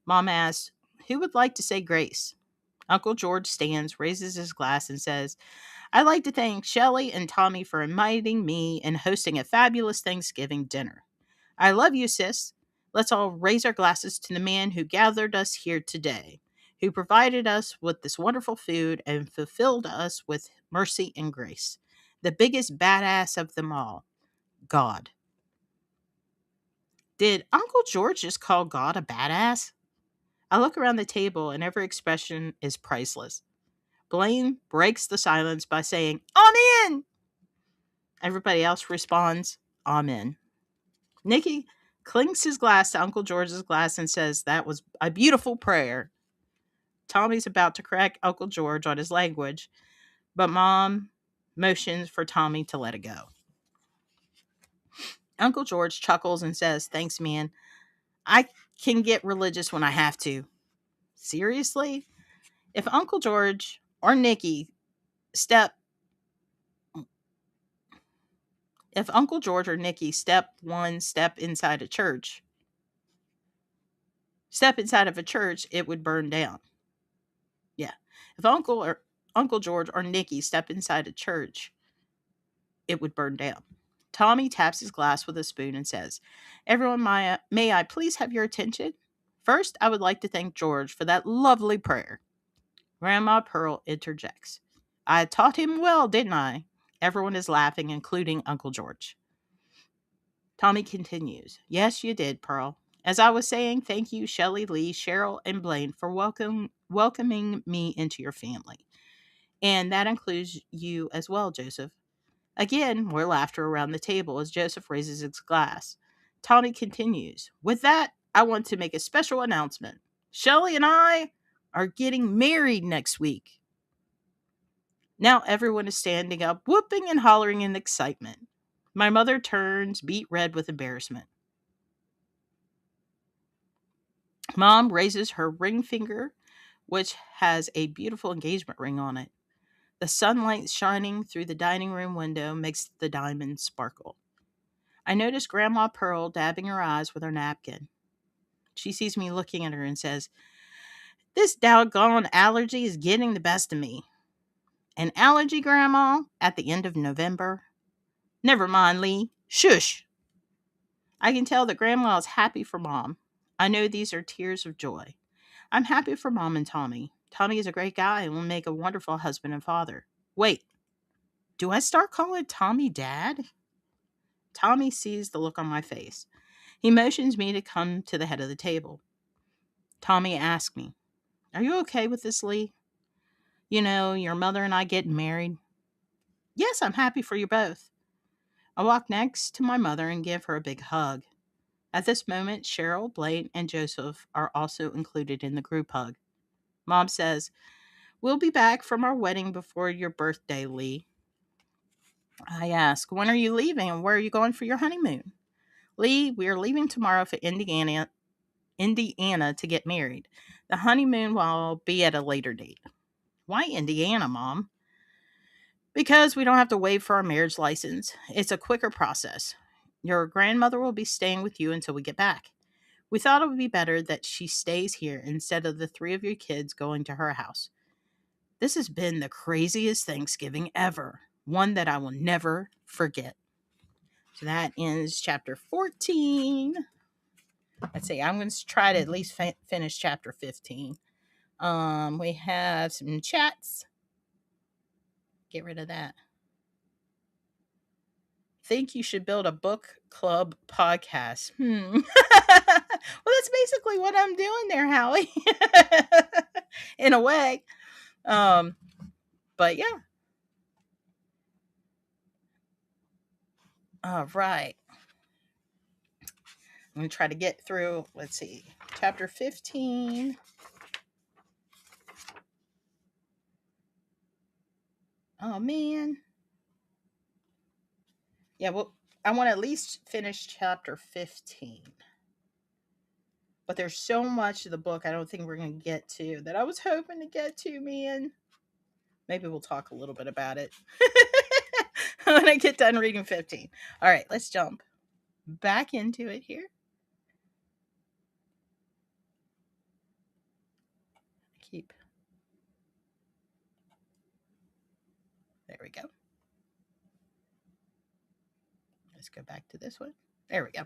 Mom asks, Who would like to say grace? Uncle George stands, raises his glass, and says, I'd like to thank Shelley and Tommy for inviting me and hosting a fabulous Thanksgiving dinner. I love you, sis. Let's all raise our glasses to the man who gathered us here today, who provided us with this wonderful food and fulfilled us with mercy and grace. The biggest badass of them all, God. Did Uncle George just call God a badass? I look around the table and every expression is priceless. Blaine breaks the silence by saying, Amen! Everybody else responds, Amen. Nicky clinks his glass to Uncle George's glass and says, That was a beautiful prayer. Tommy's about to correct Uncle George on his language, but Mom motions for Tommy to let it go. Uncle George chuckles and says, Thanks, man. I can get religious when I have to. Seriously? If Uncle George or Nicky step if Uncle George or Nicky step inside of a church, it would burn down. Yeah. If Uncle George or Nicky step inside a church, it would burn down. Tommy taps his glass with a spoon and says, "Everyone, may I please have your attention? First, I would like to thank George for that lovely prayer." Grandma Pearl interjects, "I taught him well, didn't I?" Everyone is laughing, including Uncle George. Tommy continues, "Yes, you did, Pearl. As I was saying, thank you, Shelley, Lee, Cheryl, and Blaine, for welcoming me into your family. And that includes you as well, Joseph." Again, more laughter around the table as Joseph raises his glass. Tommy continues, "With that, I want to make a special announcement. Shelley and I are getting married next week." Now everyone is standing up, whooping and hollering in excitement. My mother turns beet red with embarrassment. Mom raises her ring finger, which has a beautiful engagement ring on it. The sunlight shining through the dining room window makes the diamond sparkle. I notice Grandma Pearl dabbing her eyes with her napkin. She sees me looking at her and says, "This doggone allergy is getting the best of me." "An allergy, Grandma, at the end of November?" "Never mind, Lee. Shush." I can tell that Grandma is happy for Mom. I know these are tears of joy. I'm happy for Mom and Tommy. Tommy is a great guy and will make a wonderful husband and father. Wait, do I start calling Tommy Dad? Tommy sees the look on my face. He motions me to come to the head of the table. Tommy asks me, "Are you okay with this, Lee? You know, your mother and I getting married?" "Yes, I'm happy for you both." I walk next to my mother and give her a big hug. At this moment, Cheryl, Blaine, and Joseph are also included in the group hug. Mom says, "We'll be back from our wedding before your birthday, Lee." I ask, "When are you leaving and where are you going for your honeymoon?" "Lee, we are leaving tomorrow for Indiana to get married. The honeymoon will be at a later date." "Why Indiana, Mom?" "Because we don't have to wait for our marriage license. It's a quicker process. Your grandmother will be staying with you until we get back. We thought it would be better that she stays here instead of the three of your kids going to her house. This has been the craziest Thanksgiving ever, one that I will never forget." So that ends chapter 14. Let's see, I'm going to try to at least finish chapter 15. We have some chats. Get rid of that. "Think you should build a book club podcast." Well, that's basically what I'm doing there, Howie. In a way. But yeah. All right. I'm going to try to get through, let's see, chapter 15. Oh, man. Yeah, well, I want to at least finish chapter 15. But there's so much of the book I don't think we're going to get to that I was hoping to get to, man. Maybe we'll talk a little bit about it when I get done reading 15. All right, let's jump back into it here. There we go. Let's go back to this one. There we go.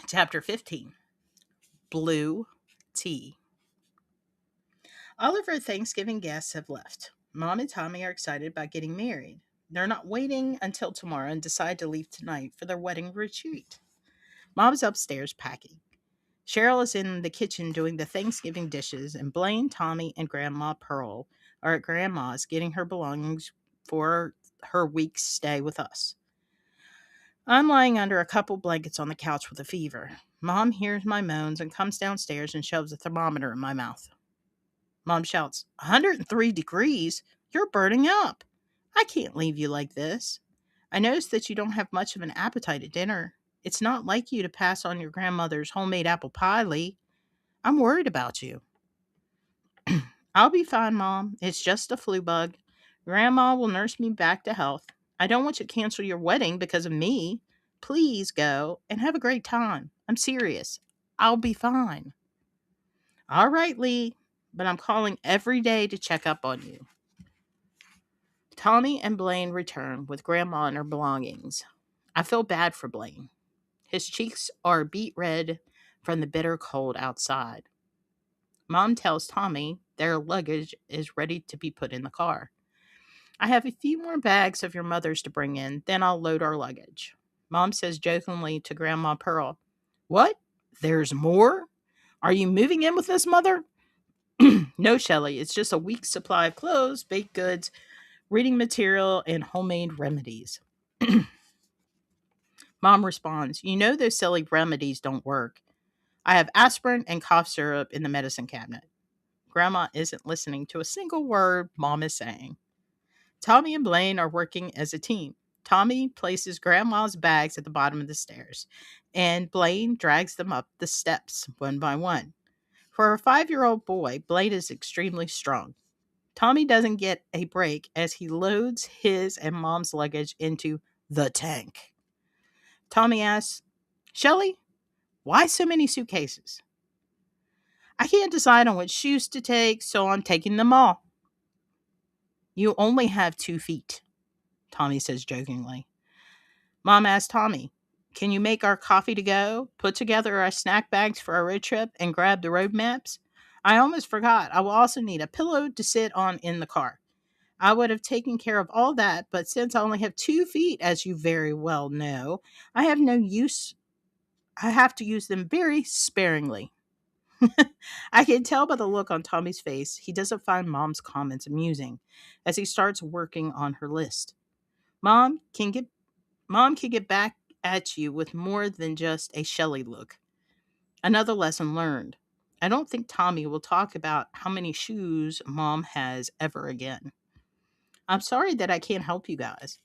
Chapter 15. Blue Tea. All of our Thanksgiving guests have left. Mom and Tommy are excited about getting married. They're not waiting until tomorrow and decide to leave tonight for their wedding retreat. Mom's upstairs packing. Cheryl is in the kitchen doing the Thanksgiving dishes, and Blaine, Tommy, and Grandma Pearl are at Grandma's getting her belongings for her week's stay with us. I'm lying under a couple blankets on the couch with a fever. Mom hears my moans and comes downstairs and shoves a thermometer in my mouth. Mom shouts, 103 degrees? You're burning up. I can't leave you like this. I notice that you don't have much of an appetite at dinner. It's not like you to pass on your grandmother's homemade apple pie, Lee. I'm worried about you." "I'll be fine, Mom. It's just a flu bug. Grandma will nurse me back to health. I don't want you to cancel your wedding because of me. Please go and have a great time. I'm serious. I'll be fine." "All right, Lee, but I'm calling every day to check up on you." Tommy and Blaine return with Grandma and her belongings. I feel bad for Blaine. His cheeks are beet red from the bitter cold outside. Mom tells Tommy their luggage is ready to be put in the car. I have a few more bags of your mother's to bring in, then I'll load our luggage. Mom says jokingly to Grandma Pearl, "What? There's more? Are you moving in with us, Mother?" No, Shelley, it's just a week's supply of clothes, baked goods, reading material, and homemade remedies. Mom responds, "You know those silly remedies don't work. I have aspirin and cough syrup in the medicine cabinet." Grandma isn't listening to a single word Mom is saying. Tommy and Blaine are working as a team. Tommy places Grandma's bags at the bottom of the stairs, and Blaine drags them up the steps one by one. For a 5-year-old boy, Blaine is extremely strong. Tommy doesn't get a break as he loads his and Mom's luggage into the tank. Tommy asks, "Shelley, why so many suitcases?" "I can't decide on which shoes to take, so I'm taking them all." "You only have 2 feet," Tommy says jokingly. Mom asks Tommy, "Can you make our coffee to go, put together our snack bags for our road trip, and grab the road maps? I almost forgot. I will also need a pillow to sit on in the car." I would have taken care of all that, but since I only have 2 feet, as you very well know, I have no use. I have to use them very sparingly. I can tell by the look on Tommy's face he doesn't find Mom's comments amusing as he starts working on her list. Mom can get Mom can get back at you with more than just a Shelley look. Another lesson learned. I don't think Tommy will talk about how many shoes Mom has ever again. "I'm sorry that I can't help you guys."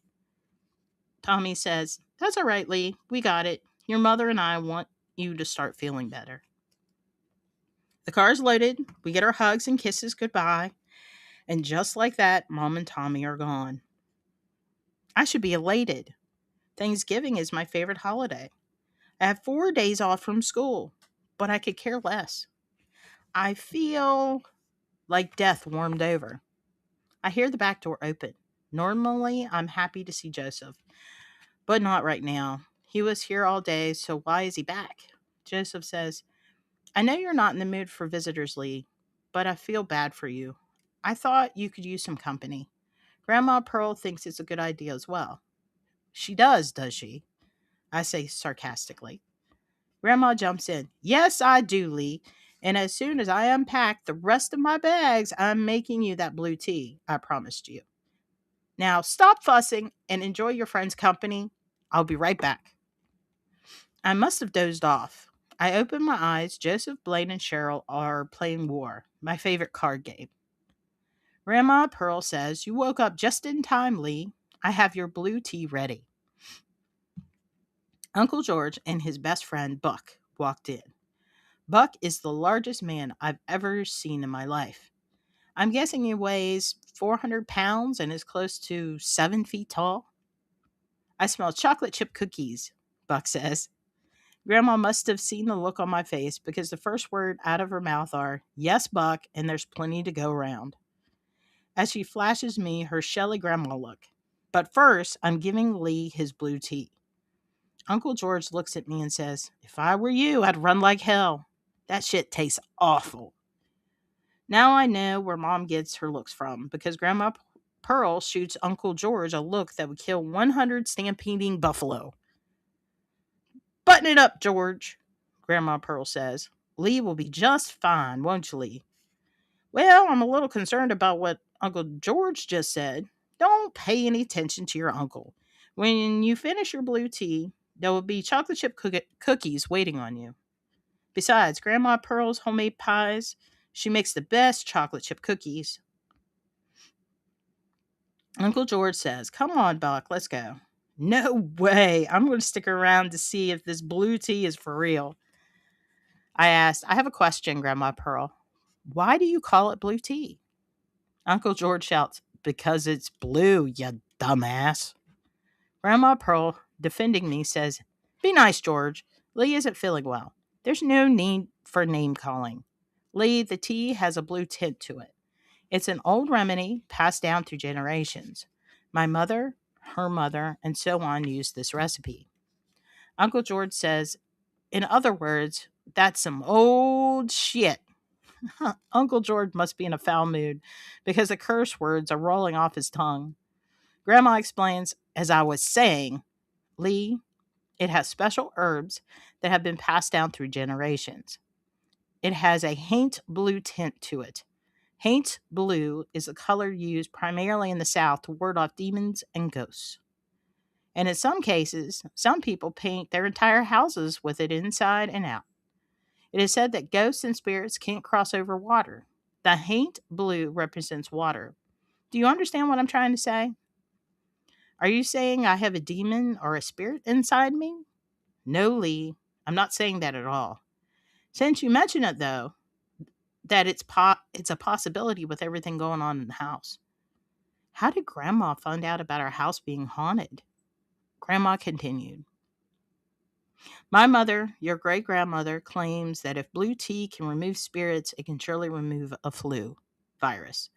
Tommy says, "That's all right, Lee. We got it. Your mother and I want you to start feeling better." The car's loaded. We get our hugs and kisses goodbye. And just like that, Mom and Tommy are gone. I should be elated. Thanksgiving is my favorite holiday. I have 4 days off from school, but I could care less. I feel like death warmed over. I hear the back door open. Normally, I'm happy to see Joseph, but not right now. He was here all day, so why is he back? Joseph says, "I know you're not in the mood for visitors, Lee, but I feel bad for you. I thought you could use some company. Grandma Pearl thinks it's a good idea as well." "She does she?" I say sarcastically. Grandma jumps in. "Yes, I do, Lee. And as soon as I unpack the rest of my bags, I'm making you that blue tea I promised you. Now stop fussing and enjoy your friend's company. I'll be right back." I must have dozed off. I open my eyes. Joseph, Blaine, and Cheryl are playing War, my favorite card game. Grandma Pearl says, "You woke up just in time, Lee. I have your blue tea ready." Uncle George and his best friend, Buck, walked in. Buck is the largest man I've ever seen in my life. I'm guessing he weighs 400 pounds and is close to 7 feet tall. "I smell chocolate chip cookies," Buck says. Grandma must have seen the look on my face because the first word out of her mouth are, "Yes, Buck, and there's plenty to go around," as she flashes me her Shelley grandma look. But first, I'm giving Lee his blue tea. Uncle George looks at me and says, "If I were you, I'd run like hell. That shit tastes awful." Now I know where Mom gets her looks from because Grandma Pearl shoots Uncle George a look that would kill 100 stampeding buffalo. "Button it up, George," Grandma Pearl says. "Lee will be just fine, won't you, Lee?" "Well, I'm a little concerned about what Uncle George just said." "Don't pay any attention to your uncle. When you finish your blue tea, there will be chocolate chip cookies waiting on you. Besides, Grandma Pearl's homemade pies, she makes the best chocolate chip cookies." Uncle George says, "Come on, Buck, let's go." "No way. I'm going to stick around to see if this blue tea is for real." I asked, "I have a question, Grandma Pearl. Why do you call it blue tea?" Uncle George shouts, "Because it's blue, you dumbass." Grandma Pearl, defending me, says, "Be nice, George. Lee isn't feeling well. There's no need for name calling. Lee, the tea has a blue tint to it. It's an old remedy passed down through generations. My mother, her mother, and so on used this recipe. Uncle George says, in other words, that's some old shit. Uncle George must be in a foul mood because the curse words are rolling off his tongue. Grandma explains, as I was saying, Lee, it has special herbs that have been passed down through generations. It has a haint blue tint to it. Haint blue is a color used primarily in the South to ward off demons and ghosts. And in some cases, some people paint their entire houses with it inside and out. It is said that ghosts and spirits can't cross over water. The haint blue represents water. Do you understand what I'm trying to say? Are you saying I have a demon or a spirit inside me? No, Lee, I'm not saying that at all. Since you mention it, though, that it's a possibility with everything going on in the house. How did Grandma find out about our house being haunted? Grandma continued. My mother, your great grandmother, claims that if blue tea can remove spirits, it can surely remove a flu virus.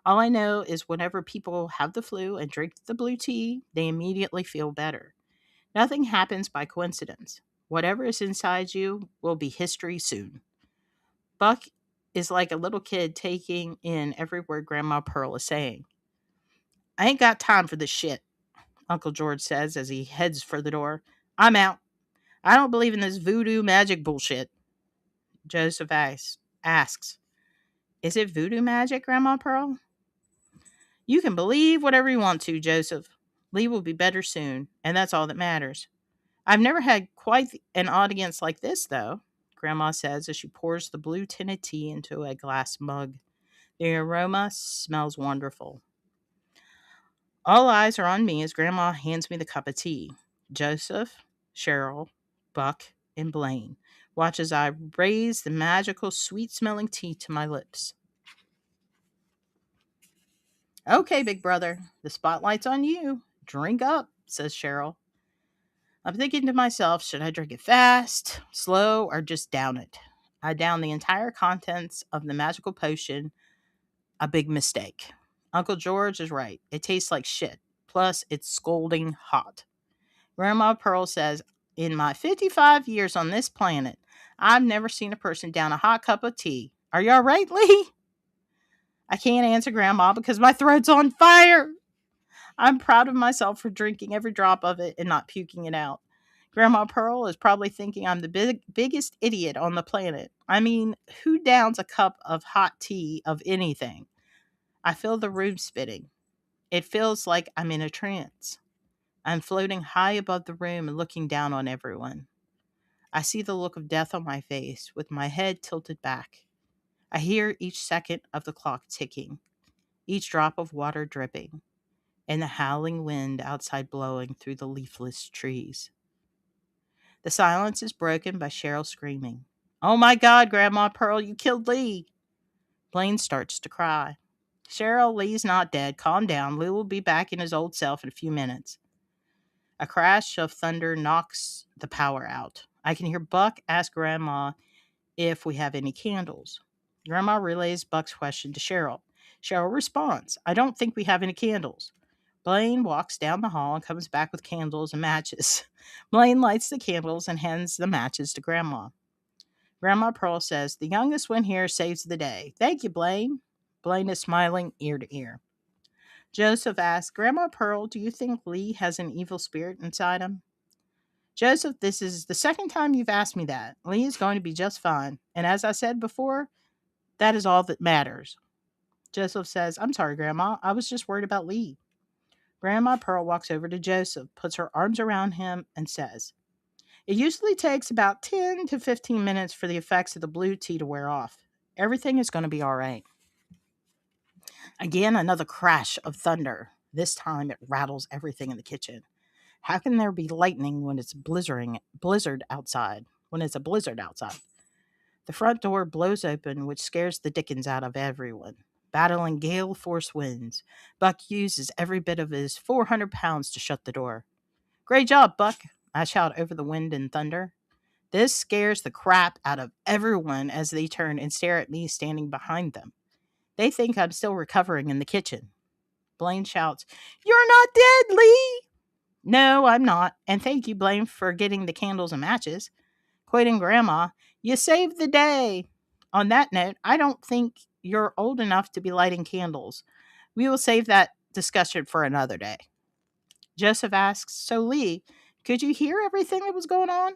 All I know is whenever people have the flu and drink the blue tea, they immediately feel better. Nothing happens by coincidence. Whatever is inside you will be history soon. Buck is like a little kid taking in every word Grandma Pearl is saying. I ain't got time for this shit, Uncle George says as he heads for the door. I'm out. I don't believe in this voodoo magic bullshit. Joseph asks, is it voodoo magic, Grandma Pearl? You can believe whatever you want to, Joseph. Lee will be better soon, and that's all that matters. I've never had quite an audience like this, though, Grandma says as she pours the blue tinted tea into a glass mug. The aroma smells wonderful. All eyes are on me as Grandma hands me the cup of tea. Joseph, Cheryl, Buck, and Blaine watch as I raise the magical, sweet-smelling tea to my lips. Okay, big brother, the spotlight's on you. Drink up, says Cheryl. I'm thinking to myself, should I drink it fast, slow, or just down it? I down the entire contents of the magical potion. A big mistake. Uncle George is right. It tastes like shit. Plus, it's scalding hot. Grandma Pearl says, in my 55 years on this planet, I've never seen a person down a hot cup of tea. Are you all right, Lee? I can't answer Grandma because my throat's on fire. I'm proud of myself for drinking every drop of it and not puking it out. Grandma Pearl is probably thinking I'm the biggest idiot on the planet. I mean, who downs a cup of hot tea of anything? I feel the room spinning. It feels like I'm in a trance. I'm floating high above the room and looking down on everyone. I see the look of death on my face with my head tilted back. I hear each second of the clock ticking, each drop of water dripping, and the howling wind outside blowing through the leafless trees. The silence is broken by Cheryl screaming, "Oh my God, Grandma Pearl, you killed Lee!" Blaine starts to cry. Cheryl, Lee's not dead. Calm down. Lee will be back in his old self in a few minutes. A crash of thunder knocks the power out. I can hear Buck ask Grandma if we have any candles. Grandma relays Buck's question to Cheryl. Cheryl responds, I don't think we have any candles. Blaine walks down the hall and comes back with candles and matches. Blaine lights the candles and hands the matches to Grandma. Grandma Pearl says, the youngest one here saves the day. Thank you, Blaine. Blaine is smiling ear to ear. Joseph asks, Grandma Pearl, do you think Lee has an evil spirit inside him? Joseph, this is the second time you've asked me that. Lee is going to be just fine. And as I said before, that is all that matters. Joseph says, I'm sorry, Grandma. I was just worried about Lee. Grandma Pearl walks over to Joseph, puts her arms around him, and says, it usually takes about 10 to 15 minutes for the effects of the blue tea to wear off. Everything is going to be all right. Again, another crash of thunder. This time it rattles everything in the kitchen. How can there be lightning when it's blizzard outside? The front door blows open, which scares the dickens out of everyone. Battling gale force winds, Buck uses every bit of his 400 pounds to shut the door. Great job, Buck, I shout over the wind and thunder. This scares the crap out of everyone as they turn and stare at me standing behind them. They think I'm still recovering in the kitchen. Blaine shouts, "You're not dead, Lee!" "No, I'm not. And thank you, Blaine, for getting the candles and matches." Quoting Grandma, "You saved the day." On that note, I don't think you're old enough to be lighting candles. We will save that discussion for another day. Joseph asks, "So, Lee, could you hear everything that was going on?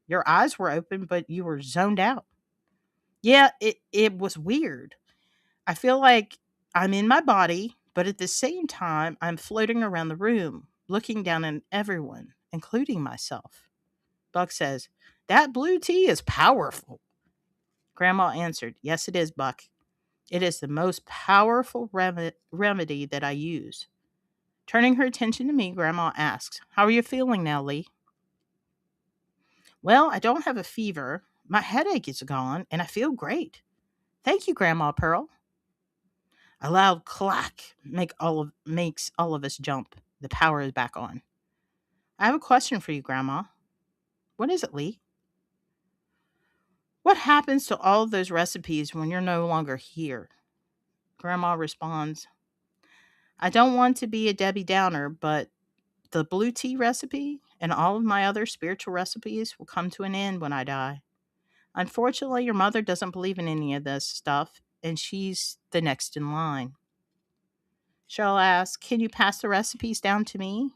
Your eyes were open, but you were zoned out." "Yeah, it was weird. I feel like I'm in my body, but at the same time, I'm floating around the room, looking down at everyone, including myself." Buck says, "That blue tea is powerful." Grandma answered, "Yes, it is, Buck. It is the most powerful remedy that I use." Turning her attention to me, Grandma asks, "How are you feeling now, Lee?" "Well, I don't have a fever. My headache is gone, and I feel great. Thank you, Grandma Pearl." A loud clack makes all of us jump. The power is back on. "I have a question for you, Grandma." "What is it, Lee?" "What happens to all of those recipes when you're no longer here?" Grandma responds, "I don't want to be a Debbie Downer, but the blue tea recipe and all of my other spiritual recipes will come to an end when I die. Unfortunately, your mother doesn't believe in any of this stuff, and she's the next in line." Cheryl asks, "Can you pass the recipes down to me?"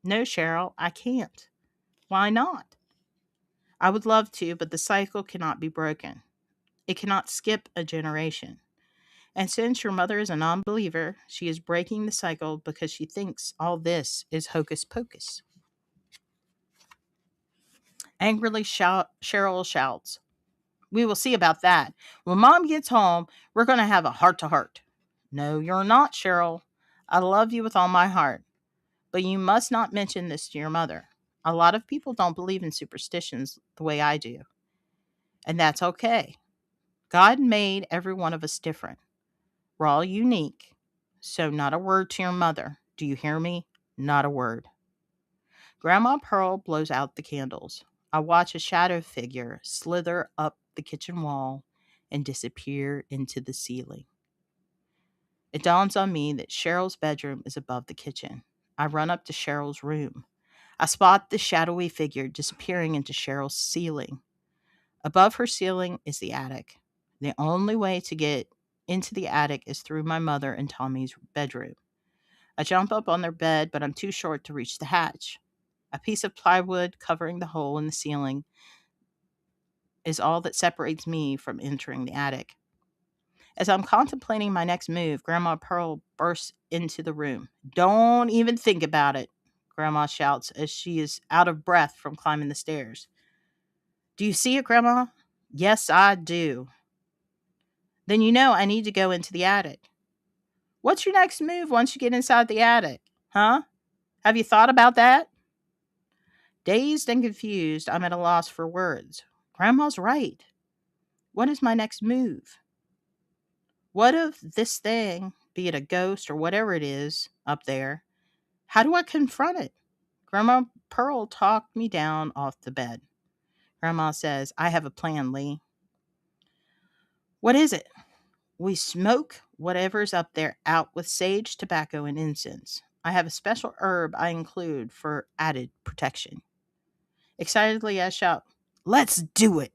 "No, Cheryl, I can't." "Why not?" "I would love to, but the cycle cannot be broken. It cannot skip a generation. And since your mother is a non believer, she is breaking the cycle because she thinks all this is hocus pocus." Angrily, Cheryl shouts, "We will see about that. When Mom gets home, we're going to have a heart to heart." "No, you're not, Cheryl. I love you with all my heart. But you must not mention this to your mother. A lot of people don't believe in superstitions the way I do. And that's okay. God made every one of us different. We're all unique. So not a word to your mother. Do you hear me? Not a word." Grandma Pearl blows out the candles. I watch a shadow figure slither up the kitchen wall and disappear into the ceiling. It dawns on me that Cheryl's bedroom is above the kitchen. I run up to Cheryl's room. I spot the shadowy figure disappearing into Cheryl's ceiling. Above her ceiling is the attic. The only way to get into the attic is through my mother and Tommy's bedroom. I jump up on their bed, but I'm too short to reach the hatch. A piece of plywood covering the hole in the ceiling is all that separates me from entering the attic. As I'm contemplating my next move, Grandma Pearl bursts into the room. "Don't even think about it," Grandma shouts as she is out of breath from climbing the stairs. "Do you see it, Grandma?" "Yes, I do." "Then you know I need to go into the attic." "What's your next move once you get inside the attic? Huh? Have you thought about that?" Dazed and confused, I'm at a loss for words. Grandma's right. What is my next move? What if this thing, be it a ghost or whatever it is up there, how do I confront it? Grandma Pearl talked me down off the bed. Grandma says, "I have a plan, Lee." "What is it?" "We smoke whatever's up there out with sage, tobacco, and incense. I have a special herb I include for added protection." Excitedly, I shout, "Let's do it!"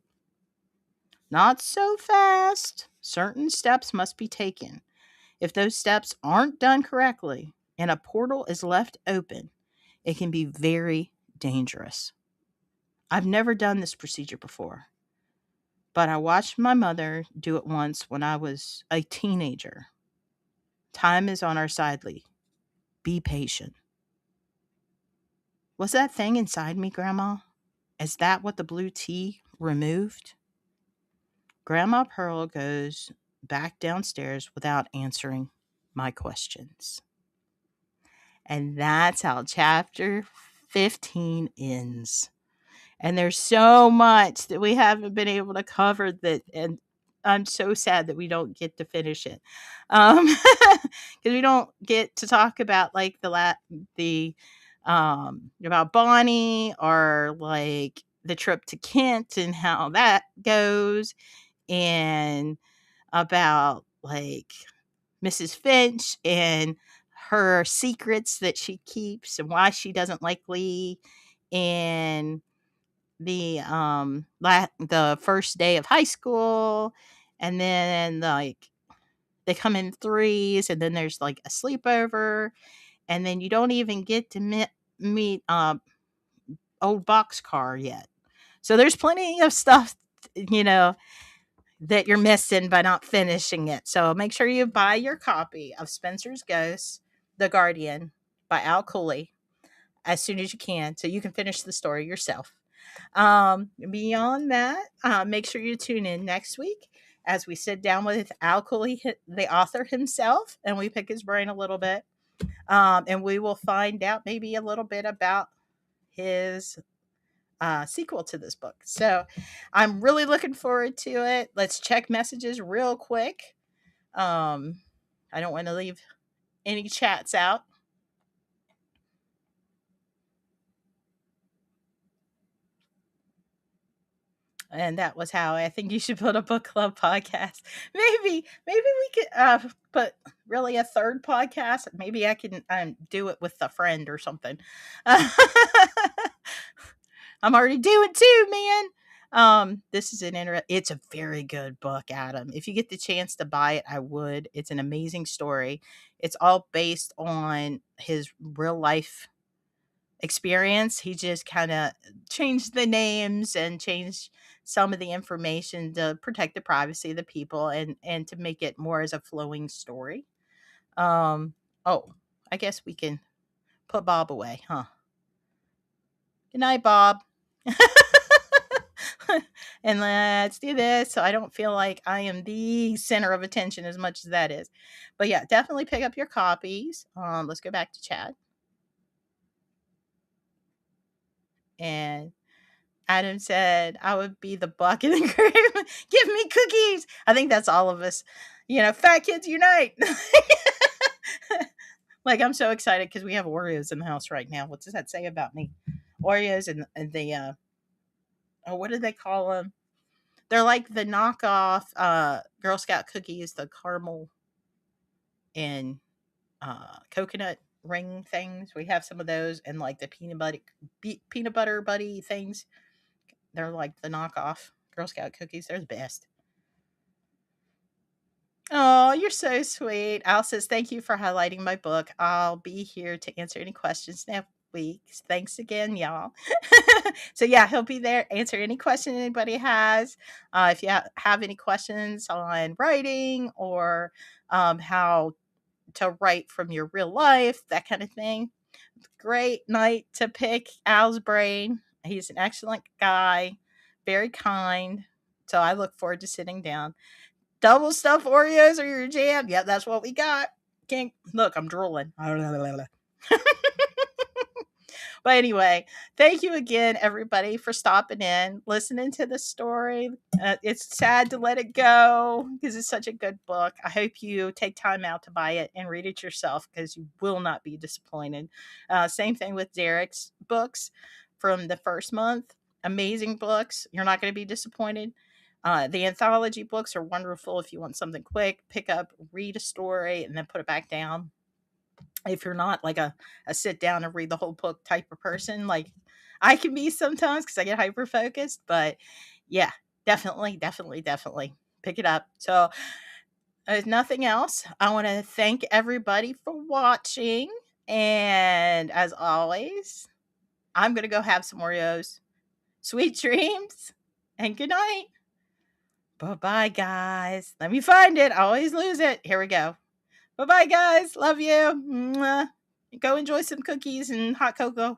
"Not so fast. Certain steps must be taken. If those steps aren't done correctly and a portal is left open, it can be very dangerous. I've never done this procedure before, but I watched my mother do it once when I was a teenager. Time is on our side, Lee. Be patient." Was that thing inside me, Grandma? Is that what the blue tea removed? Grandma Pearl goes back downstairs without answering my questions. And that's how chapter 15 ends. And there's so much that we haven't been able to cover that, and I'm so sad that we don't get to finish it. Because we don't get to talk about like the about Bonnie, or like the trip to Kent and how that goes, and about like Mrs. Finch and her secrets that she keeps and why she doesn't like Lee, and the first day of high school, and then like they come in threes, and then there's like a sleepover, and then you don't even get to meet old boxcar yet. So there's plenty of stuff, you know, that you're missing by not finishing it. So make sure you buy your copy of Spencer's Ghost, The Guardian by Al Cooley as soon as you can, so you can finish the story yourself. Beyond that, make sure you tune in next week as we sit down with Al Cooley, the author himself, and we pick his brain a little bit. And we will find out maybe a little bit about his sequel to this book. So I'm really looking forward to it. Let's check messages real quick. I don't want to leave any chats out. And that was how I think you should put a book club podcast. Maybe we could put really a third podcast. Maybe I can do it with a friend or something. I'm already doing two, man. This is it's a very good book, Adam. If you get the chance to buy it, I would. It's an amazing story. It's all based on his real life experience. He just kind of changed the names and changed some of the information to protect the privacy of the people, and to make it more as a flowing story. Oh, I guess we can put Bob away, huh? Good night, Bob. And let's do this so I don't feel like I am the center of attention as much as that is. But yeah, definitely pick up your copies. Let's go back to chat. And Adam said, I would be the buck in the grave. Give me cookies. I think that's all of us. You know, fat kids unite. Like, I'm so excited because we have Oreos in the house right now. What does that say about me? Oreos and the, what do they call them? They're like the knockoff Girl Scout cookies, the caramel and coconut ring things. We have some of those, and like the peanut butter buddy things. They're like the knockoff Girl Scout cookies. They're the best. Oh, you're so sweet. Al says, thank you for highlighting my book. I'll be here to answer any questions next week. Thanks again, y'all. So, yeah, he'll be there, answer any question anybody has. If you have any questions on writing or how to write from your real life, that kind of thing. Great night to pick Al's brain. He's an excellent guy, very kind. So, I look forward to sitting down. Double stuffed Oreos are your jam. Yep, that's what we got. Can't look, I'm drooling. But anyway, thank you again, everybody, for stopping in, listening to the story. It's sad to let it go because it's such a good book. I hope you take time out to buy it and read it yourself because you will not be disappointed. Same thing with Derek's books from the first month. Amazing books. You're not going to be disappointed. The anthology books are wonderful if you want something quick. Pick up, read a story, and then put it back down. If you're not like a sit down and read the whole book type of person, like I can be sometimes because I get hyper focused. But yeah, definitely pick it up. So, if nothing else, I want to thank everybody for watching. And as always, I'm going to go have some Oreos. Sweet dreams and good night. Bye-bye, guys. Let me find it. I always lose it. Here we go. Bye-bye, guys. Love you. Mwah. Go enjoy some cookies and hot cocoa.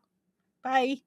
Bye.